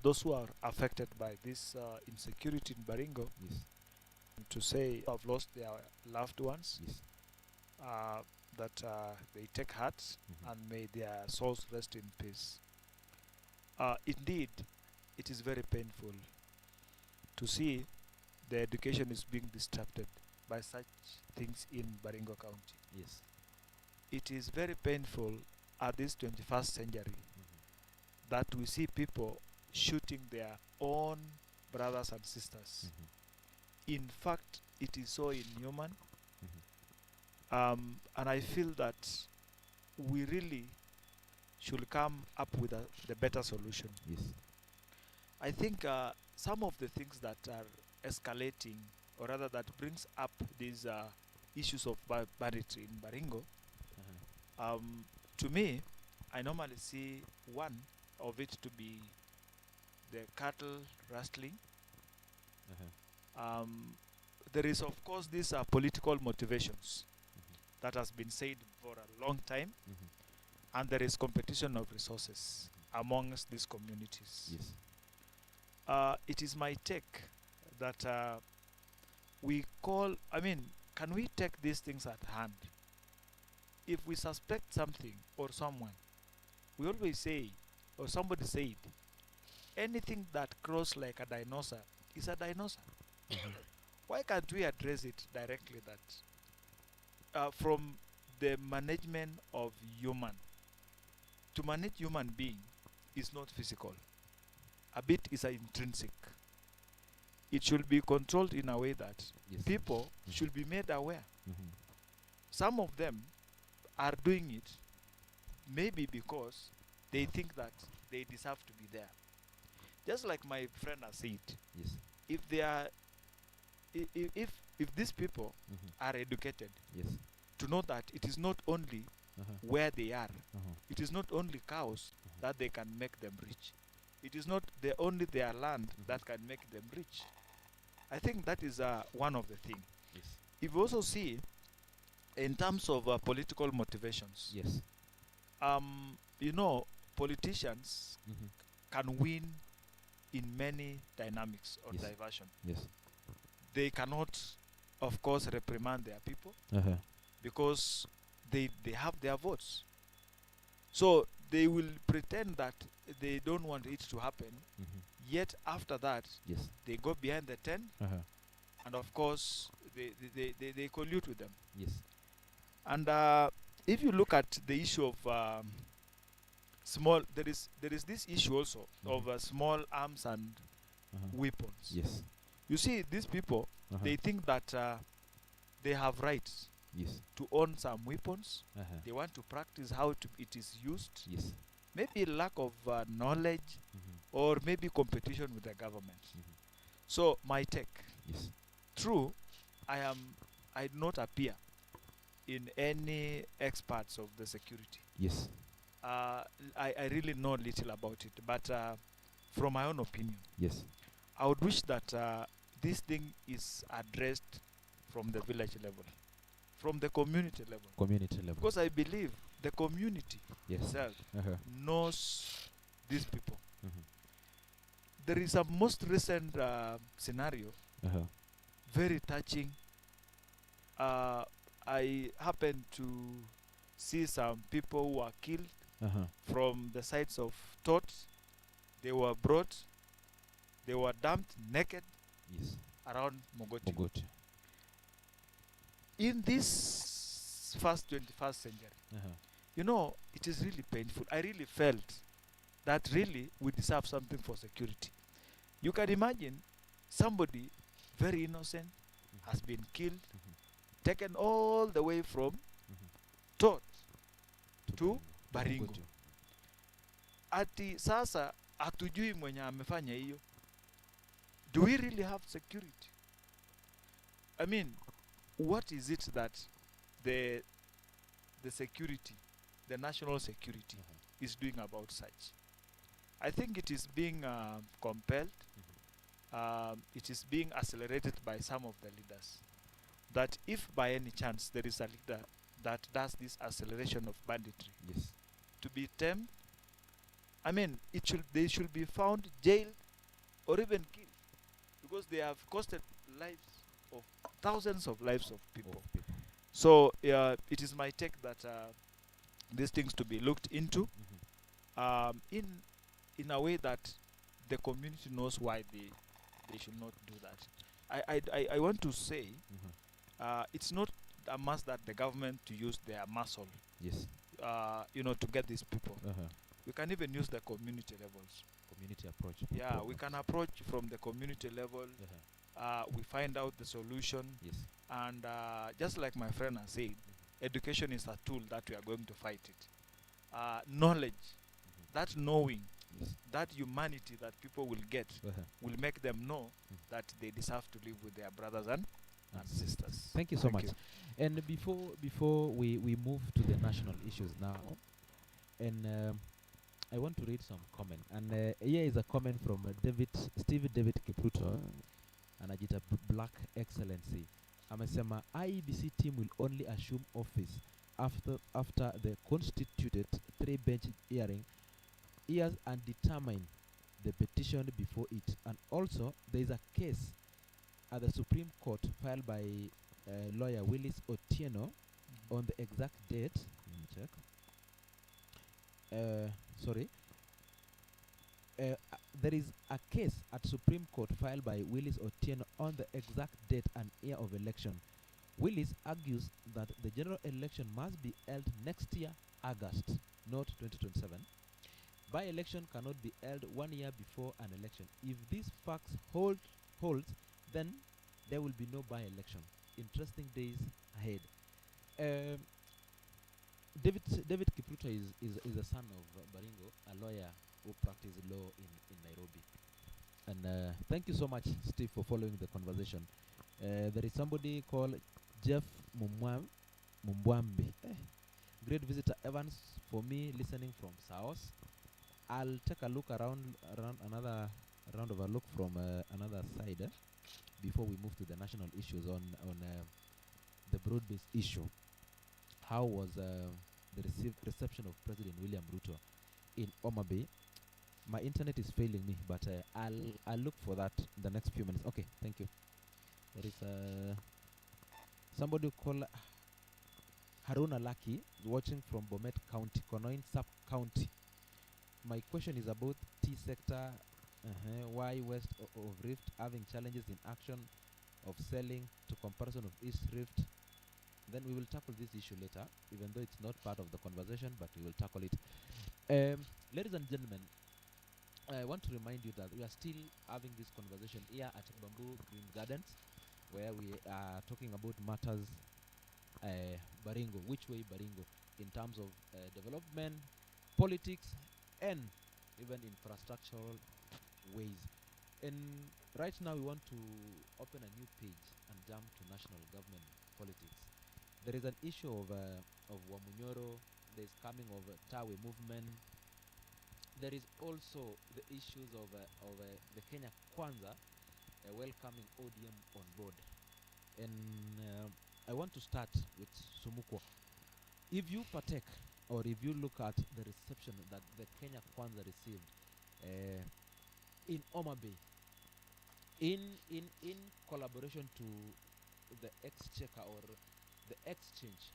[SPEAKER 6] those who are affected by this insecurity in Baringo,
[SPEAKER 2] Yes.
[SPEAKER 6] to say have lost their loved ones,
[SPEAKER 2] Yes.
[SPEAKER 6] that they take heart, and may their souls rest in peace. Indeed, it is very painful to see the education is being disrupted by such things in Baringo County.
[SPEAKER 2] Yes.
[SPEAKER 6] It is very painful at this 21st century that we see people shooting their own brothers and sisters. In fact, it is so inhuman. And I feel that we really should come up with the better solution.
[SPEAKER 2] Yes.
[SPEAKER 6] I think some of the things that are escalating, or rather that brings up these issues of banditry in Baringo, to me, I normally see one of it to be the cattle rustling. There is, of course, these political motivations that has been said for a long time, and there is competition of resources amongst these communities.
[SPEAKER 2] Yes.
[SPEAKER 6] It is my take that can we take these things at hand? If we suspect something or someone, we always say, or somebody said, anything that crawls like a dinosaur is a dinosaur. Why can't we address it directly that from the management of human, to manage human being is not physical. A bit is intrinsic. It should be controlled in a way that
[SPEAKER 2] Yes.
[SPEAKER 6] people should be made aware. Some of them are doing it maybe because they think that they deserve to be there. Just like my friend has said,
[SPEAKER 2] Yes.
[SPEAKER 6] if they are, if these people are educated
[SPEAKER 2] Yes.
[SPEAKER 6] to know that it is not only where they are, it is not only cows that they can make them rich. It is not only their land that can make them rich. I think that is one of the things.
[SPEAKER 2] Yes.
[SPEAKER 6] If you also see, in terms of political motivations,
[SPEAKER 2] Yes.
[SPEAKER 6] Politicians can win in many dynamics or
[SPEAKER 2] Yes.
[SPEAKER 6] diversion.
[SPEAKER 2] Yes.
[SPEAKER 6] They cannot, of course, reprimand their people because they have their votes. So they will pretend that they don't want it to happen, yet after that,
[SPEAKER 2] Yes.
[SPEAKER 6] they go behind the tent, and of course, they collude with them.
[SPEAKER 2] Yes.
[SPEAKER 6] And if you look at the issue of small. There is this issue also of small arms and weapons.
[SPEAKER 1] Yes.
[SPEAKER 6] You see, these people, they think that they have rights
[SPEAKER 1] Yes.
[SPEAKER 6] to own some weapons.
[SPEAKER 1] Uh-huh.
[SPEAKER 6] They want to practice how it is used.
[SPEAKER 1] Yes.
[SPEAKER 6] Maybe lack of knowledge, or maybe competition with the government. So my take,
[SPEAKER 1] Yes.
[SPEAKER 6] true, I do not appear in any experts of the security.
[SPEAKER 1] Yes.
[SPEAKER 6] I really know little about it, but from my own opinion,
[SPEAKER 1] Yes.
[SPEAKER 6] I would wish that this thing is addressed from the village level, from the community level.
[SPEAKER 1] Community level.
[SPEAKER 6] Because I believe the community
[SPEAKER 1] Yes.
[SPEAKER 6] itself
[SPEAKER 1] Uh-huh.
[SPEAKER 6] knows these people.
[SPEAKER 1] Mhm.
[SPEAKER 6] There is a most recent scenario,
[SPEAKER 1] Uh-huh.
[SPEAKER 6] very touching. I happened to see some people who were killed
[SPEAKER 1] Uh-huh.
[SPEAKER 6] from the sides of Tot. They were brought, they were dumped naked
[SPEAKER 1] Yes.
[SPEAKER 6] around Mogotio.
[SPEAKER 1] Mogotio.
[SPEAKER 6] In this first 21st century,
[SPEAKER 1] Uh-huh.
[SPEAKER 6] you know, it is really painful. I really felt that really we deserve something for security. You can imagine somebody very innocent has been killed, taken all the way from Tot to Baringo.
[SPEAKER 1] Mogotio.
[SPEAKER 6] Ati sasa hatujui mwenye amefanya hiyo. Do we really have security? I mean, what is it that the security, the national security, is doing about such? I think it is being compelled. It is being accelerated by some of the leaders. That if by any chance there is a leader that does this acceleration of banditry,
[SPEAKER 1] Yes.
[SPEAKER 6] to be tamed, I mean, they should be found, jailed, or even killed, because they have costed lives of thousands of lives of people.
[SPEAKER 1] Of people.
[SPEAKER 6] So it is my take that these things to be looked into in a way that the community knows why they should not do that. I want to say it's not a must that the government to use their muscle,
[SPEAKER 1] Yes.
[SPEAKER 6] to get these people.
[SPEAKER 1] Uh-huh.
[SPEAKER 6] We can even use the community levels.
[SPEAKER 1] Community approach.
[SPEAKER 6] Yeah, we can approach from the community level.
[SPEAKER 1] Uh-huh.
[SPEAKER 6] We find out the solution,
[SPEAKER 1] Yes.
[SPEAKER 6] and just like my friend has said, education is a tool that we are going to fight it. Knowledge, that knowing,
[SPEAKER 1] Yes.
[SPEAKER 6] that humanity that people will get
[SPEAKER 1] Uh-huh.
[SPEAKER 6] will make them know that they deserve to live with their brothers and sisters.
[SPEAKER 1] Thank you so much. And before we move to the national issues now, and I want to read some comment. And here is a comment from Steve David Kipruto, anajita Black Excellency. Amesema IEBC team will only assume office after the constituted 3-bench hearing hears and determine the petition before it. And also there is a case at the Supreme Court filed by lawyer Willis Otieno on the exact date. Let me check. There is a case at Supreme Court filed by Willis Otieno on the exact date and year of election. Willis argues that the general election must be held next year, August, not 2027. By-election cannot be held 1 year before an election. If these facts holds, then there will be no by-election. Interesting days ahead. David Kipruto is a son of Baringo, a lawyer who practices law in Nairobi. And thank you so much, Steve, for following the conversation. There is somebody called Jeff Mumbwambi. Great visitor Evans for me listening from South. I'll take a look around another round of a look from another side before we move to the national issues on the broad-based issue. How was the reception of President William Ruto in Homa Bay? My internet is failing me, but I'll look for that in the next few minutes. Okay, thank you. There is somebody called Haruna Laki watching from Bomet County, Konoin Sub-County. My question is about T-sector. Why west of Rift having challenges in action of selling to comparison of East Rift? Then we will tackle this issue later, even though it's not part of the conversation, but we will tackle it.
[SPEAKER 2] Ladies and gentlemen, I want to remind you that we are still having this conversation here at Bamboo Green Gardens, where we are talking about matters Baringo, which way Baringo, in terms of development, politics, and even infrastructural ways. And right now, we want to open a new page and jump to national government politics. There is an issue of Wamunyoro. There is coming of Tawe movement. There is also the issues of the Kenya Kwanza welcoming ODM on board. And I want to start with Sumukwo. If you partake or if you look at the reception that the Kenya Kwanza received in Oma Bay, in collaboration to the exchequer or the exchange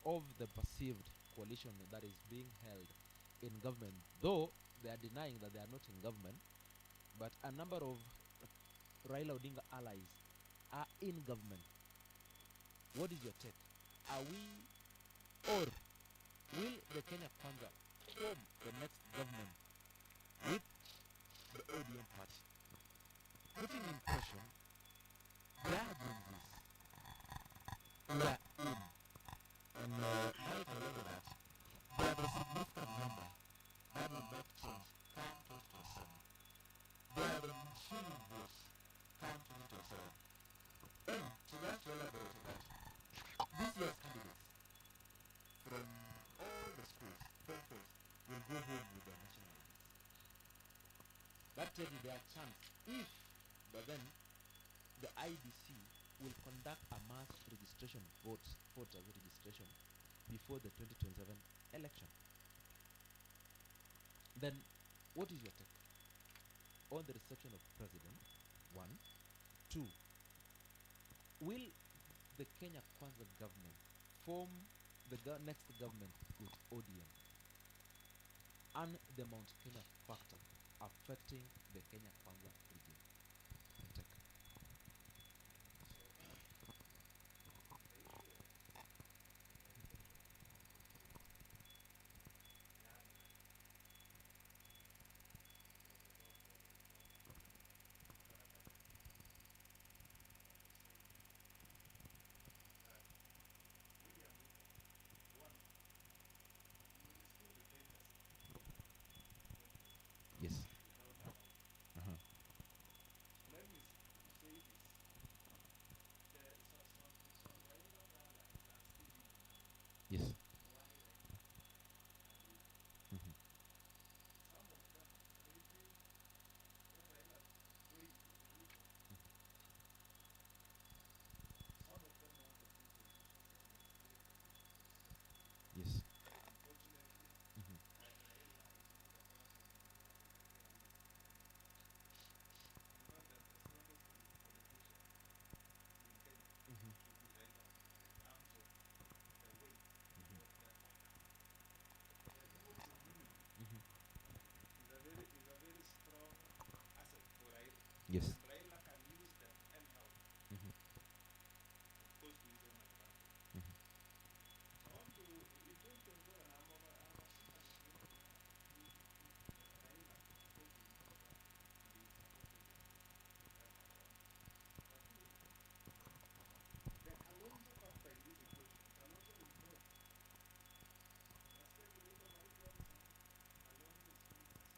[SPEAKER 2] of the perceived coalition that is being held in government, though they are denying that they are not in government, but a number of Raila Odinga allies are in government. What is your take? Are we, or will the Kenya Kwanza form the next government with the ODM party? Putting in question their agencies who are in, and now if I look at that, there are a significant number that will not change come 2027. There are the feeling votes come 2027. And to just elaborate on that, this year's candidates from all the schools, doctors, will go home with their national IDs. That tells you their chance if, but then the IBC will conduct a mass registration voter registration before the 2027 election. Then, what is your take on the reception of president? 1. 2. Will the Kenya Kwanza government form the next government with ODM and the Mount Kenya factor affecting the Kenya Kwanza regime? Take. Yes. Uh-huh.
[SPEAKER 5] Let me say this. There is some Raila allies are still in
[SPEAKER 2] Yes.
[SPEAKER 5] why Raila
[SPEAKER 2] Mm-hmm.
[SPEAKER 5] some of them maybe when Raila going to the river, some of them want to be politicians and stay politicians.
[SPEAKER 2] Yes.
[SPEAKER 5] Unfortunately,
[SPEAKER 2] Mm-hmm.
[SPEAKER 5] like Raila is not a person who can win. In fact, the strongest politician in Kenya
[SPEAKER 2] Mm-hmm.
[SPEAKER 5] should be Raila Odinga in terms of the weight
[SPEAKER 2] Mm-hmm.
[SPEAKER 5] of the votes in unity
[SPEAKER 2] Mm-hmm.
[SPEAKER 5] is a very strong asset for Raila.
[SPEAKER 2] Yes.
[SPEAKER 5] And Raila can use them anyhow,
[SPEAKER 2] Mm-hmm.
[SPEAKER 5] of course, to his own advantage.
[SPEAKER 2] Mm-hmm.
[SPEAKER 5] I want to, in 2021, I'm a sympathy in 2021. Raila spoke in Juba and he supported that account. But the Kalonzo factor in this equation, Kalonzo will know. Respect the labor marijuana Kalonzo is doing this.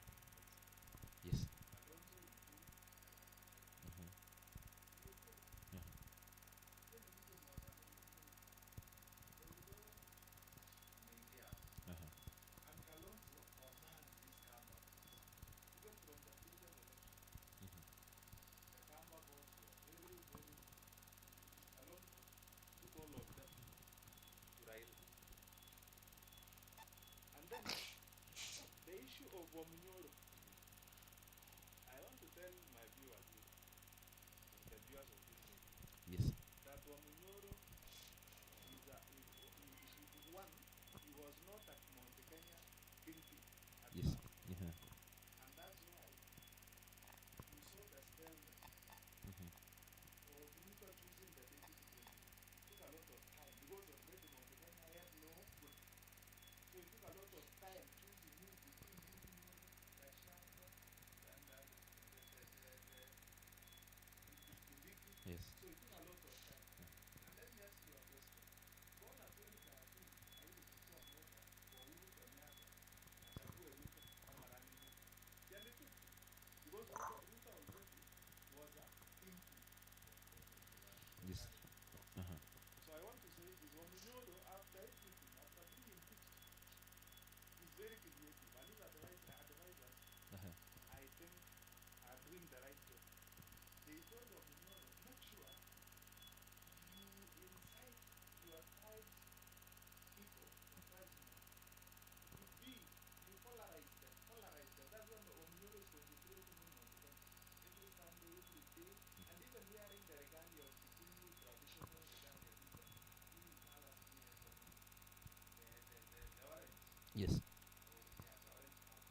[SPEAKER 2] Yes.
[SPEAKER 5] Kalonzo will do
[SPEAKER 2] Mm-hmm.
[SPEAKER 5] you go.
[SPEAKER 2] Yeah.
[SPEAKER 5] Then you go more than India.
[SPEAKER 2] Uh-huh.
[SPEAKER 5] And Kalonzo commands this Kamba vote. Even from the previous election,
[SPEAKER 2] Mm-hmm.
[SPEAKER 5] the Kamba votes were very, very. Kalonzo took all of them to Raila. And then the issue of Wamunyoro. I want to tell my viewers here, the viewers of this media,
[SPEAKER 2] Yes.
[SPEAKER 5] that Wamunyoro is one, he was not at Mount Kenya thinking at
[SPEAKER 2] Yes.
[SPEAKER 5] first.
[SPEAKER 2] Yeah.
[SPEAKER 5] And that's why you saw the stalemate
[SPEAKER 2] Mm-hmm.
[SPEAKER 5] of Ruto choosing the deputy president. It took a lot of time because already Mount Kenya had no good. So it took a lot of time choosing who
[SPEAKER 6] very creative, and his advisors,
[SPEAKER 2] Uh-huh.
[SPEAKER 6] I think, are doing the right job. They told Omunyoro, make sure you incite your tribes people or tribesmen to be, you polarize them, polarize them. That's what Omunyoro is concentrating on them. Every Sunday, every day, and even wearing the regalia of Kikuyu, traditional regalia, even. These colors being the orange.
[SPEAKER 2] Yes.
[SPEAKER 6] Or, yeah, the orange color.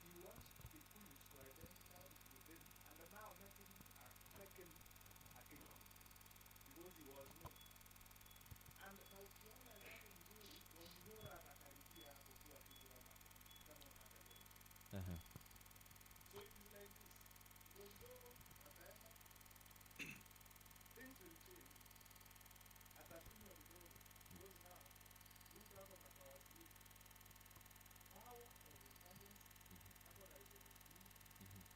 [SPEAKER 6] He wants Kikuyus to identify with him, and now making a kingdom, because he was known. And na ukiona jambo mzuri, Omunyoro atakaribia hapo kuwa kitu kama unaangalia.
[SPEAKER 2] Uh-huh.
[SPEAKER 6] So it is like this. Kidogo wataenda, things will change. Atakunywa kidogo, because now mtu hapa atawasili power of incumbency, hapo na ICC.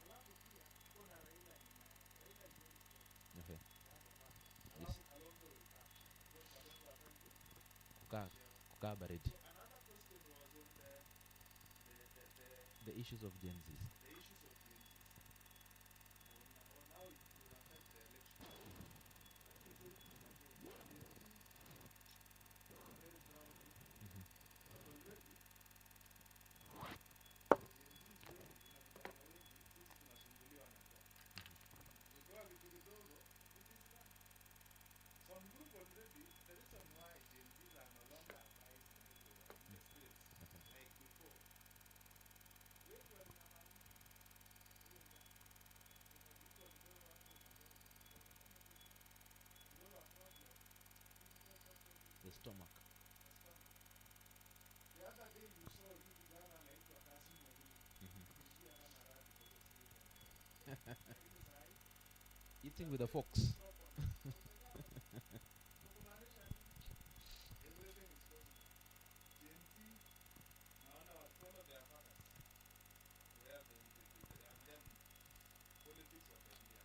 [SPEAKER 6] Alafu pia kuna Raila nyuma yake. Raila is very strong.
[SPEAKER 2] Okay.
[SPEAKER 6] Hapo bado.
[SPEAKER 2] Yes.
[SPEAKER 6] Alafu Kalonzo will come. Because Kalonzo ataki.
[SPEAKER 2] Kukaa baridi.
[SPEAKER 6] So another question was on
[SPEAKER 2] The issues of Gen Zs.
[SPEAKER 6] the issues of Gen Zs, on how it will affect the election. Let me say this again. Gen Zs, very proudly, but already Gen Zs wengi na vijana wengi, sisi tunasumbuliwa na njaa. Ukiwa vitu kidogo, it is done. Some group already, the reason why Gen Zs are no longer advising everywhere in the streets, like before, wengi walinyamazia hiyo njaa. Unajua kidogo hapo unasema, kidogo a problem.
[SPEAKER 2] The stomach.
[SPEAKER 6] The other day you saw hii kijana anaitwa Kasim Wabuni. Kimbia hana radi kwa hiyo siri. Lakini sahi,
[SPEAKER 2] Eating with a fox.
[SPEAKER 6] stop on it. So kumaanisha nini? Everything is possible. Gen Z, naona wa follow their fathers. Where and then politics wataingia.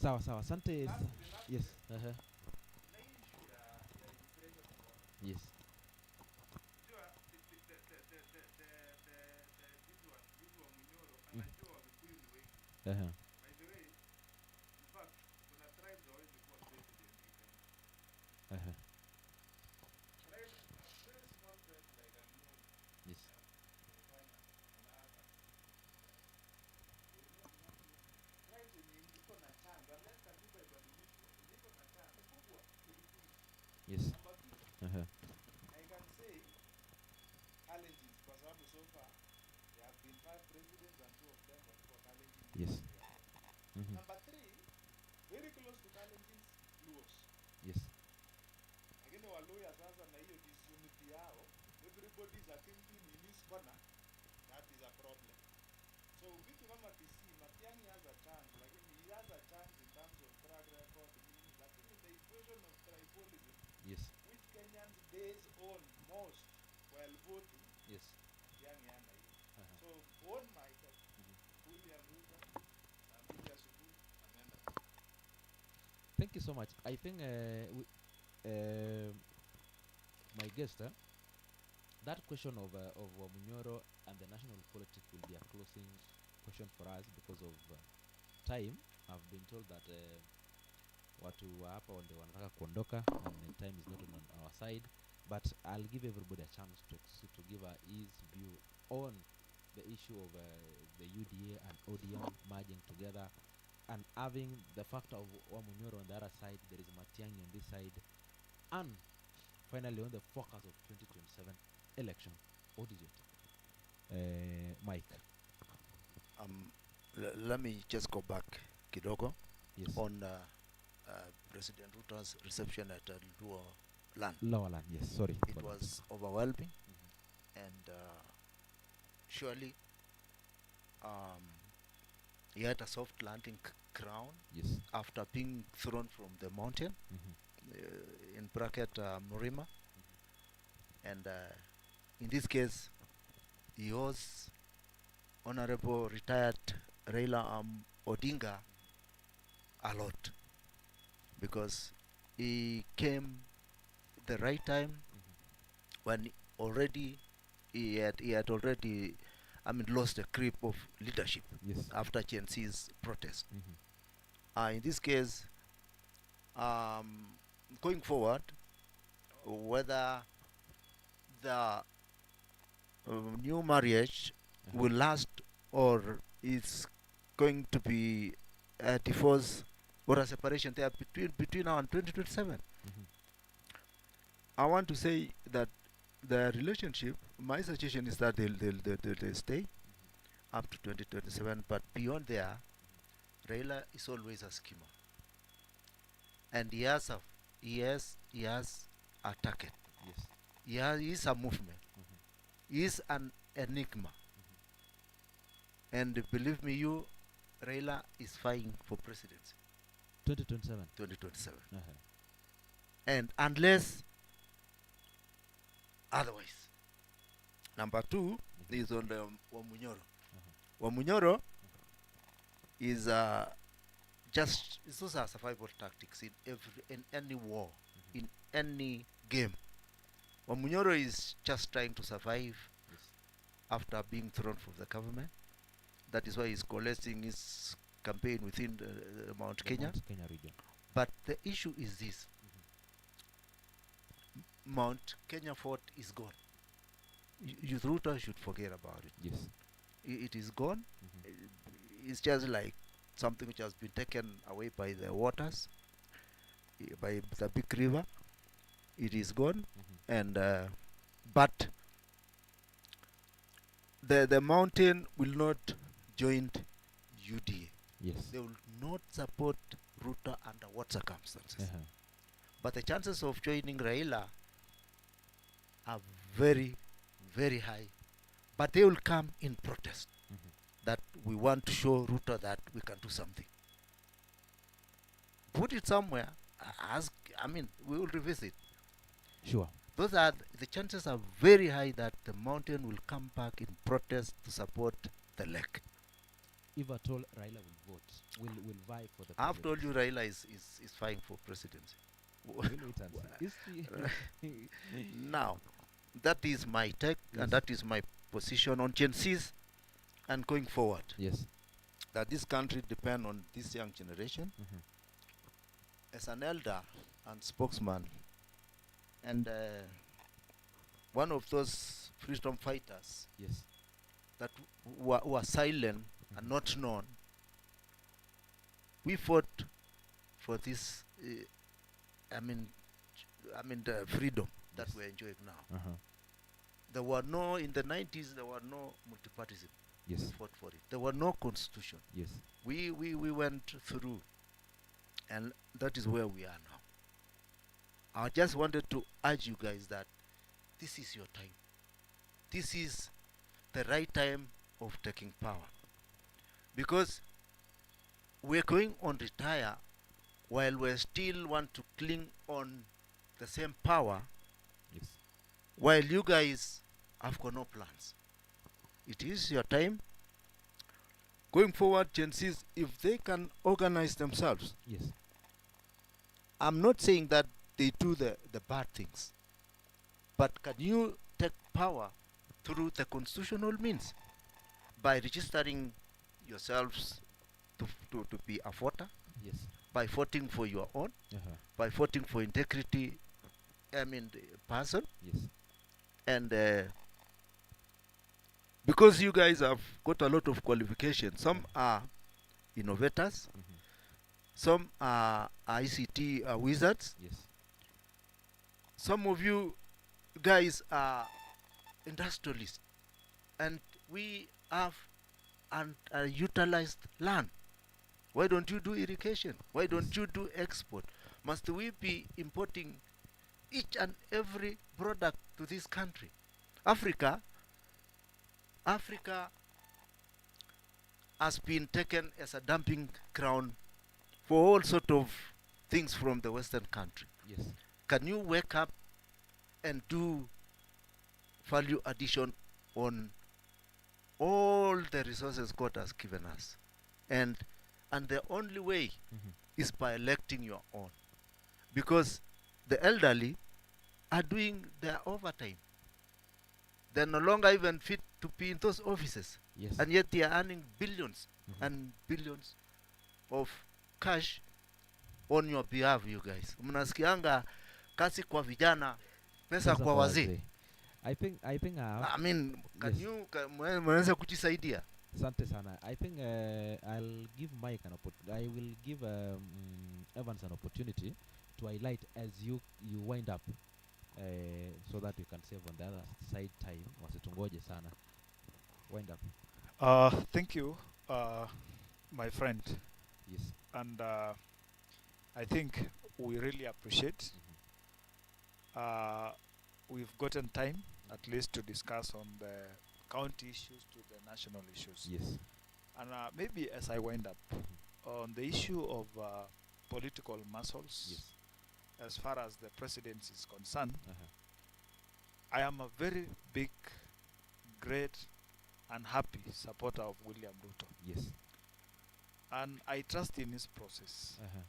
[SPEAKER 2] Sawa sawa. Asante.
[SPEAKER 6] Lastly,
[SPEAKER 2] Yes. Uh-huh.
[SPEAKER 6] kuna hii issue ya immigration of water.
[SPEAKER 2] Yes.
[SPEAKER 6] Unajua, vitu wa Munyoro, anajua Wakikuyu ni wengi.
[SPEAKER 2] Uh-huh.
[SPEAKER 6] By the way, in fact, kuna tribes hawezi kuwa president in Kenya.
[SPEAKER 2] Uh-huh.
[SPEAKER 6] Tribe, a very small tribe like Amnyon,
[SPEAKER 2] Yes.
[SPEAKER 6] Fanya, and others. They know enough people. Tribes yenye iko na chance, unless katiba ibadilishwe, yenye iko na chance, ni kubwa, ni Kikuyu.
[SPEAKER 2] Yes.
[SPEAKER 6] Number two,
[SPEAKER 2] Uh-huh.
[SPEAKER 6] I can say Kalenjins, kwa sababu so far, there have been 5 presidents and 2 of them walikuwa Kalenjin.
[SPEAKER 2] Yes. Mm-hmm.
[SPEAKER 6] Number 3, very close to Kalenjins, Luos.
[SPEAKER 2] Yes.
[SPEAKER 6] Lakini Waluya sasa na hiyo disunity yao, everybody is a kingpin in his corner, that is a problem. So vitu kama Kisii, Matiang'i has a chance, lakini he has a chance in terms of track record, lakini the equation of tribalism,
[SPEAKER 2] Yes.
[SPEAKER 6] which Kenyans base on most while voting,
[SPEAKER 2] Yes.
[SPEAKER 6] Matiang'i hana hiyo.
[SPEAKER 2] Uh-huh.
[SPEAKER 6] So on my head, William Ruto, Sammy asubuhi, ameenda.
[SPEAKER 2] Thank you so much. I think my guest, that question of Wamunyoro and the national politics will be a closing question for us because of time. I've been told that watu wa hapa ndio wanataka kuondoka and time is not on our side, but I'll give everybody a chance to give his view on the issue of the UDA and ODM merging together and having the factor of Wamunyoro on the other side, there is Matiang'i on this side, and finally on the focus of 2027 election. What is it? Mike.
[SPEAKER 3] Let me just go back kidogo
[SPEAKER 2] Yes.
[SPEAKER 3] on President Ruto's reception at Luo land.
[SPEAKER 2] Lower land, yes, sorry.
[SPEAKER 3] It
[SPEAKER 2] about
[SPEAKER 3] was overwhelming,
[SPEAKER 2] Mhm.
[SPEAKER 3] and surely he had a soft landing ground
[SPEAKER 2] that. Yes.
[SPEAKER 3] after being thrown from the mountain, in bracket Murima, and in this case he owes Honorable retired Raila Odinga a lot, because he came the right time when already he had already, lost a grip of leadership
[SPEAKER 2] Yes.
[SPEAKER 3] after Gen Z's protest.
[SPEAKER 2] Mm-hmm.
[SPEAKER 3] In this case, going forward, whether the new marriage will last or is going to be a divorce or a separation there between now and 2027.
[SPEAKER 2] Mm-hmm.
[SPEAKER 3] I want to say that the relationship, my suggestion is that they'll stay up to 2027, but beyond there, Raila is always a schemer, and he has a target.
[SPEAKER 2] Yes.
[SPEAKER 3] He is a movement. He is an enigma. And believe me, Raila is vying for presidency
[SPEAKER 2] 2027.
[SPEAKER 3] 2027.
[SPEAKER 2] Uh-huh.
[SPEAKER 3] And unless otherwise, number two is on the Wamunyoro. Wamunyoro is it's those are survival tactics in any war, in any game. Wamunyoro is just trying to survive after being thrown from the government. That is why he's coalescing his campaign within the Mount Kenya.
[SPEAKER 2] Mount Kenya region.
[SPEAKER 3] But the issue is this: Mount Kenya fort is gone. Youth Ruto should forget about it.
[SPEAKER 2] Yes.
[SPEAKER 3] It is gone.
[SPEAKER 2] Mm-hmm.
[SPEAKER 3] It's just like something which has been taken away by the waters, by the big river. It is gone, and but the mountain will not join UDA.
[SPEAKER 2] Yes.
[SPEAKER 3] They will not support Ruto under what circumstances.
[SPEAKER 2] Uh-huh.
[SPEAKER 3] But the chances of joining Raila are very, very high. But they will come in protest that we want to show Ruto that we can do something. Put it somewhere. We will revisit.
[SPEAKER 2] Sure.
[SPEAKER 3] Those are the chances are very high that the mountain will come back in protest to support the lake.
[SPEAKER 2] If at all Raila will vote, will vie for the
[SPEAKER 3] I've told
[SPEAKER 2] presidency.
[SPEAKER 3] you Raila is vying for presidency.
[SPEAKER 2] We'll wait and see.
[SPEAKER 3] Now, that is my take
[SPEAKER 2] Yes.
[SPEAKER 3] and that is my position on Gen Zs and going forward.
[SPEAKER 2] Yes.
[SPEAKER 3] That this country depends on this young generation. As an elder and spokesman and one of those freedom fighters
[SPEAKER 2] Yes.
[SPEAKER 3] that who are silent and not known, we fought for this the freedom that
[SPEAKER 2] Yes.
[SPEAKER 3] we're enjoying now.
[SPEAKER 2] Uh-huh.
[SPEAKER 3] There were no, in the 90s, there were no multipartism.
[SPEAKER 2] Yes.
[SPEAKER 3] We fought for it. There were no constitution.
[SPEAKER 2] Yes.
[SPEAKER 3] We went through, and that is where we are now. I just wanted to urge you guys that this is your time. This is the right time of taking power. Because we're going on retire while we still want to cling on the same power,
[SPEAKER 2] Yes.
[SPEAKER 3] while you guys have got no plans. It is your time. Going forward, Gen Zs, if they can organize themselves,
[SPEAKER 2] Yes.
[SPEAKER 3] I'm not saying that they do the bad things, but can you take power through the constitutional means by registering yourselves to be a voter,
[SPEAKER 2] Yes.
[SPEAKER 3] by voting for your own,
[SPEAKER 2] Uh-huh.
[SPEAKER 3] by voting for integrity, the person,
[SPEAKER 2] Yes.
[SPEAKER 3] and because you guys have got a lot of qualifications. Some are innovators, some are ICT wizards,
[SPEAKER 2] Yes.
[SPEAKER 3] some of you guys are industrialists, and we have utilized land. Why don't you do irrigation? Why don't you do export? Must we be importing each and every product to this country? Africa has been taken as a dumping ground for all sort of things from the Western country.
[SPEAKER 2] Yes.
[SPEAKER 3] Can you wake up and do value addition on all the resources God has given us? And the only way is by electing your own. Because the elderly are doing their overtime. they're no longer even fit to be in those offices.
[SPEAKER 1] Yes.
[SPEAKER 3] And yet they are earning billions
[SPEAKER 1] Mhm.
[SPEAKER 3] and billions of cash on your behalf, you guys. Mnasikianga kasi kwa vijana, pesa
[SPEAKER 1] Pesa
[SPEAKER 3] kwa
[SPEAKER 1] kwa
[SPEAKER 3] wazee.
[SPEAKER 1] wazee. I think
[SPEAKER 3] I mean, can
[SPEAKER 1] yes.
[SPEAKER 3] you mnaweza kujisaidia?
[SPEAKER 1] Asante sana. I think I'll give Mike an opportunity. I will give Evans an opportunity to highlight as you wind up, so that you can save on the other side time. Wasitungoje sana. Wind up.
[SPEAKER 6] Thank you, my friend.
[SPEAKER 1] Yes.
[SPEAKER 6] And I think we really appreciate we've gotten time at least to discuss on the county issues to the national issues.
[SPEAKER 1] Yes.
[SPEAKER 6] And maybe as I wind up on the issue of political muscles,
[SPEAKER 1] Yes.
[SPEAKER 6] as far as the presidency is concerned,
[SPEAKER 1] Uh-huh.
[SPEAKER 6] I am a very big, great, and happy supporter of William Ruto.
[SPEAKER 1] Yes.
[SPEAKER 6] And I trust in his process.
[SPEAKER 1] Uh-huh.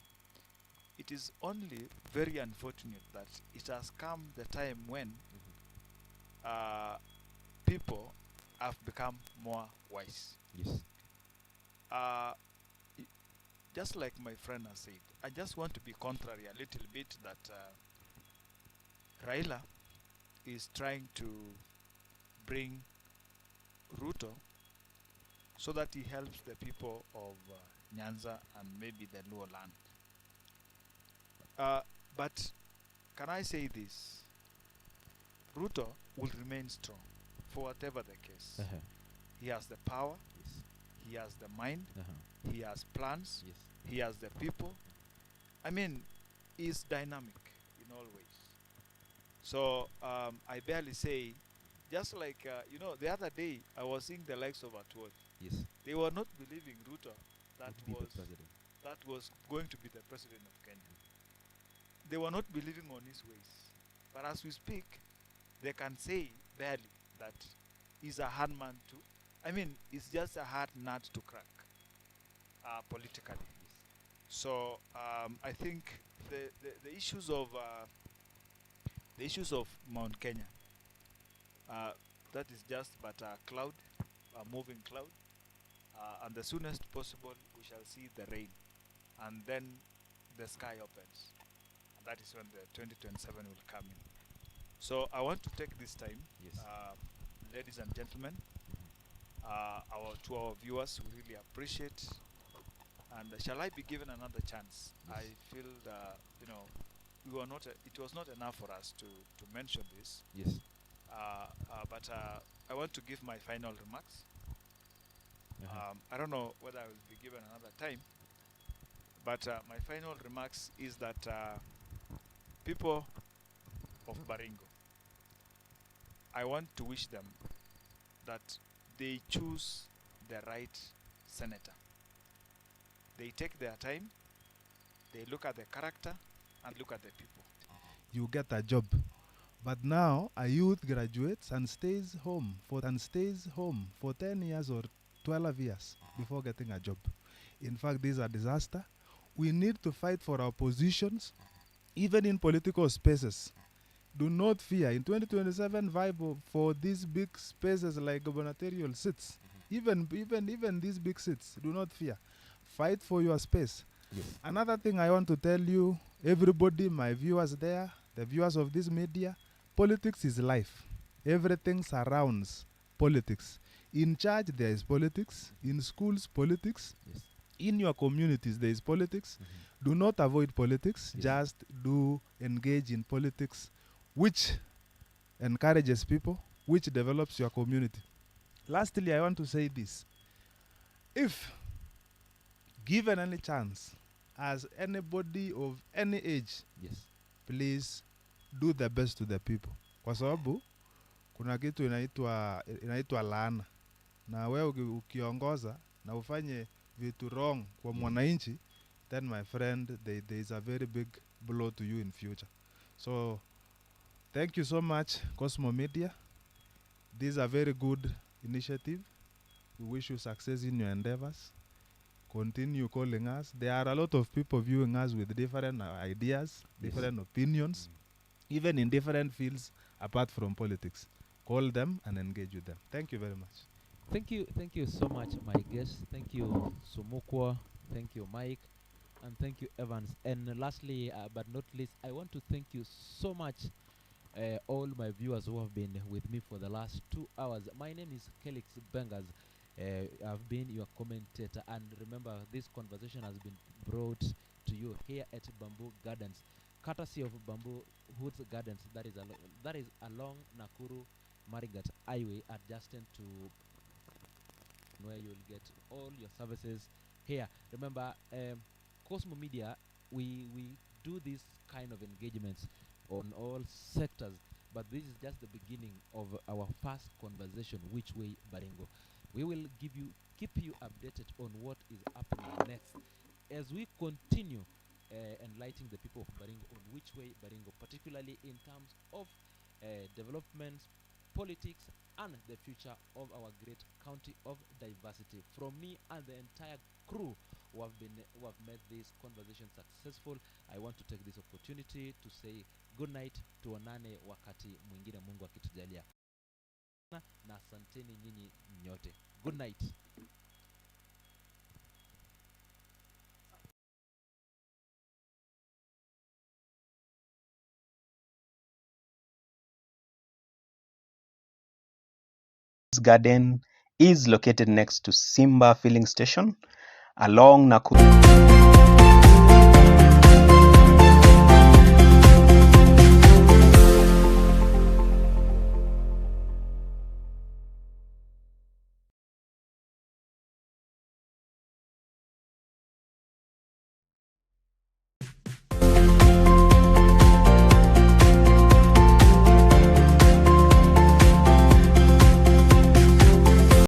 [SPEAKER 6] It is only very unfortunate that it has come the time when people have become more wise.
[SPEAKER 1] Yes.
[SPEAKER 6] Just like my friend has said, I just want to be contrary a little bit that Raila is trying to bring Ruto so that he helps the people of Nyanza and maybe the Luo land. But can I say this? Ruto will remain strong for whatever the case.
[SPEAKER 1] Uh-huh.
[SPEAKER 6] He has the power,
[SPEAKER 1] Yes.
[SPEAKER 6] he has the mind,
[SPEAKER 1] Uh-huh.
[SPEAKER 6] he has plans,
[SPEAKER 1] Yes.
[SPEAKER 6] he has the people. I mean, he's dynamic in all ways. So I barely say, just like, the other day I was seeing the likes of Atwod.
[SPEAKER 1] Yes.
[SPEAKER 6] They were not believing Ruto that
[SPEAKER 1] Would be the
[SPEAKER 6] was
[SPEAKER 1] president.
[SPEAKER 6] that was going to be the president of Kenya. They were not believing on his ways. But as we speak, they can say barely that he's a hard man to, it's just a hard nut to crack politically. So I think the issues of Mount Kenya, that is just but a cloud, a moving cloud, and the soonest possible we shall see the rain, and then the sky opens. And that is when the 2027 will come in. So I want to take this time,
[SPEAKER 1] Yes.
[SPEAKER 6] ladies and gentlemen, to our viewers, we really appreciate. And shall I be given another chance?
[SPEAKER 1] Yes.
[SPEAKER 6] I feel we were not. It was not enough for us to mention this.
[SPEAKER 1] Yes.
[SPEAKER 6] But I want to give my final remarks.
[SPEAKER 1] Uh-huh.
[SPEAKER 6] I don't know whether I will be given another time. But my final remarks is that people of Baringo, I want to wish them that they choose the right senator. They take their time, they look at the character, and look at the people.
[SPEAKER 5] You get a job. But now a youth graduates and stays home for 10 years or 12 years before getting a job. In fact, this is a disaster. We need to fight for our positions, even in political spaces. Do not fear. In 2027, vibe for these big spaces like gubernatorial seats, even these big seats, do not fear. Fight for your space.
[SPEAKER 1] Yes.
[SPEAKER 5] Another thing I want to tell you, everybody, my viewers there, the viewers of this media, politics is life. Everything surrounds politics. In church, there is politics. In schools, politics.
[SPEAKER 1] Yes.
[SPEAKER 5] In your communities, there is politics. Do not avoid politics.
[SPEAKER 1] Yes.
[SPEAKER 5] Just do engage in politics, which encourages people, which develops your community. Lastly, I want to say this. If given any chance, as anybody of any age,
[SPEAKER 1] Yes.
[SPEAKER 5] please do the best to the people, kwa sababu kuna kitu inaitwa laana, na wewe ukiongoza na ufanye vitu wrong kwa mwananchi, then my friend, there is a very big blow to you in future. So thank you so much, Cosmo Media. This is a very good initiative. We wish you success in your endeavors. Continue calling us. There are a lot of people viewing us with different ideas,
[SPEAKER 1] Yes.
[SPEAKER 5] different opinions, even in different fields apart from politics. call them and engage with them. Thank you very much.
[SPEAKER 2] Thank you so much, my guest. Thank you, Sumukwo. Thank you, Mike, and thank you, Evans. And lastly, but not least, I want to thank you so much, all my viewers who have been with me for the last 2 hours. My name is Kelix Bengers. I've been your commentator, and remember, this conversation has been brought to you here at Bamboo Gardens, courtesy of Bamboo Woods Gardens. That is along Nakuru Marigat Highway, adjacent to where you'll get all your services here. Remember, Cosmo Media, we do this kind of engagements on all sectors, but this is just the beginning of our first conversation, Which Way Baringo. We will keep you updated on what is happening next as we continue enlightening the people of Baringo on which way Baringo, particularly in terms of developments, politics, and the future of our great county of diversity. From me and the entire crew who have made this conversation successful, I want to take this opportunity to say good night, tuonane wakati mwingine Mungu akitujalia. Na asanteni nyinyi nyote. Good night.
[SPEAKER 4] This garden is located next to Simba filling station along Nakuru.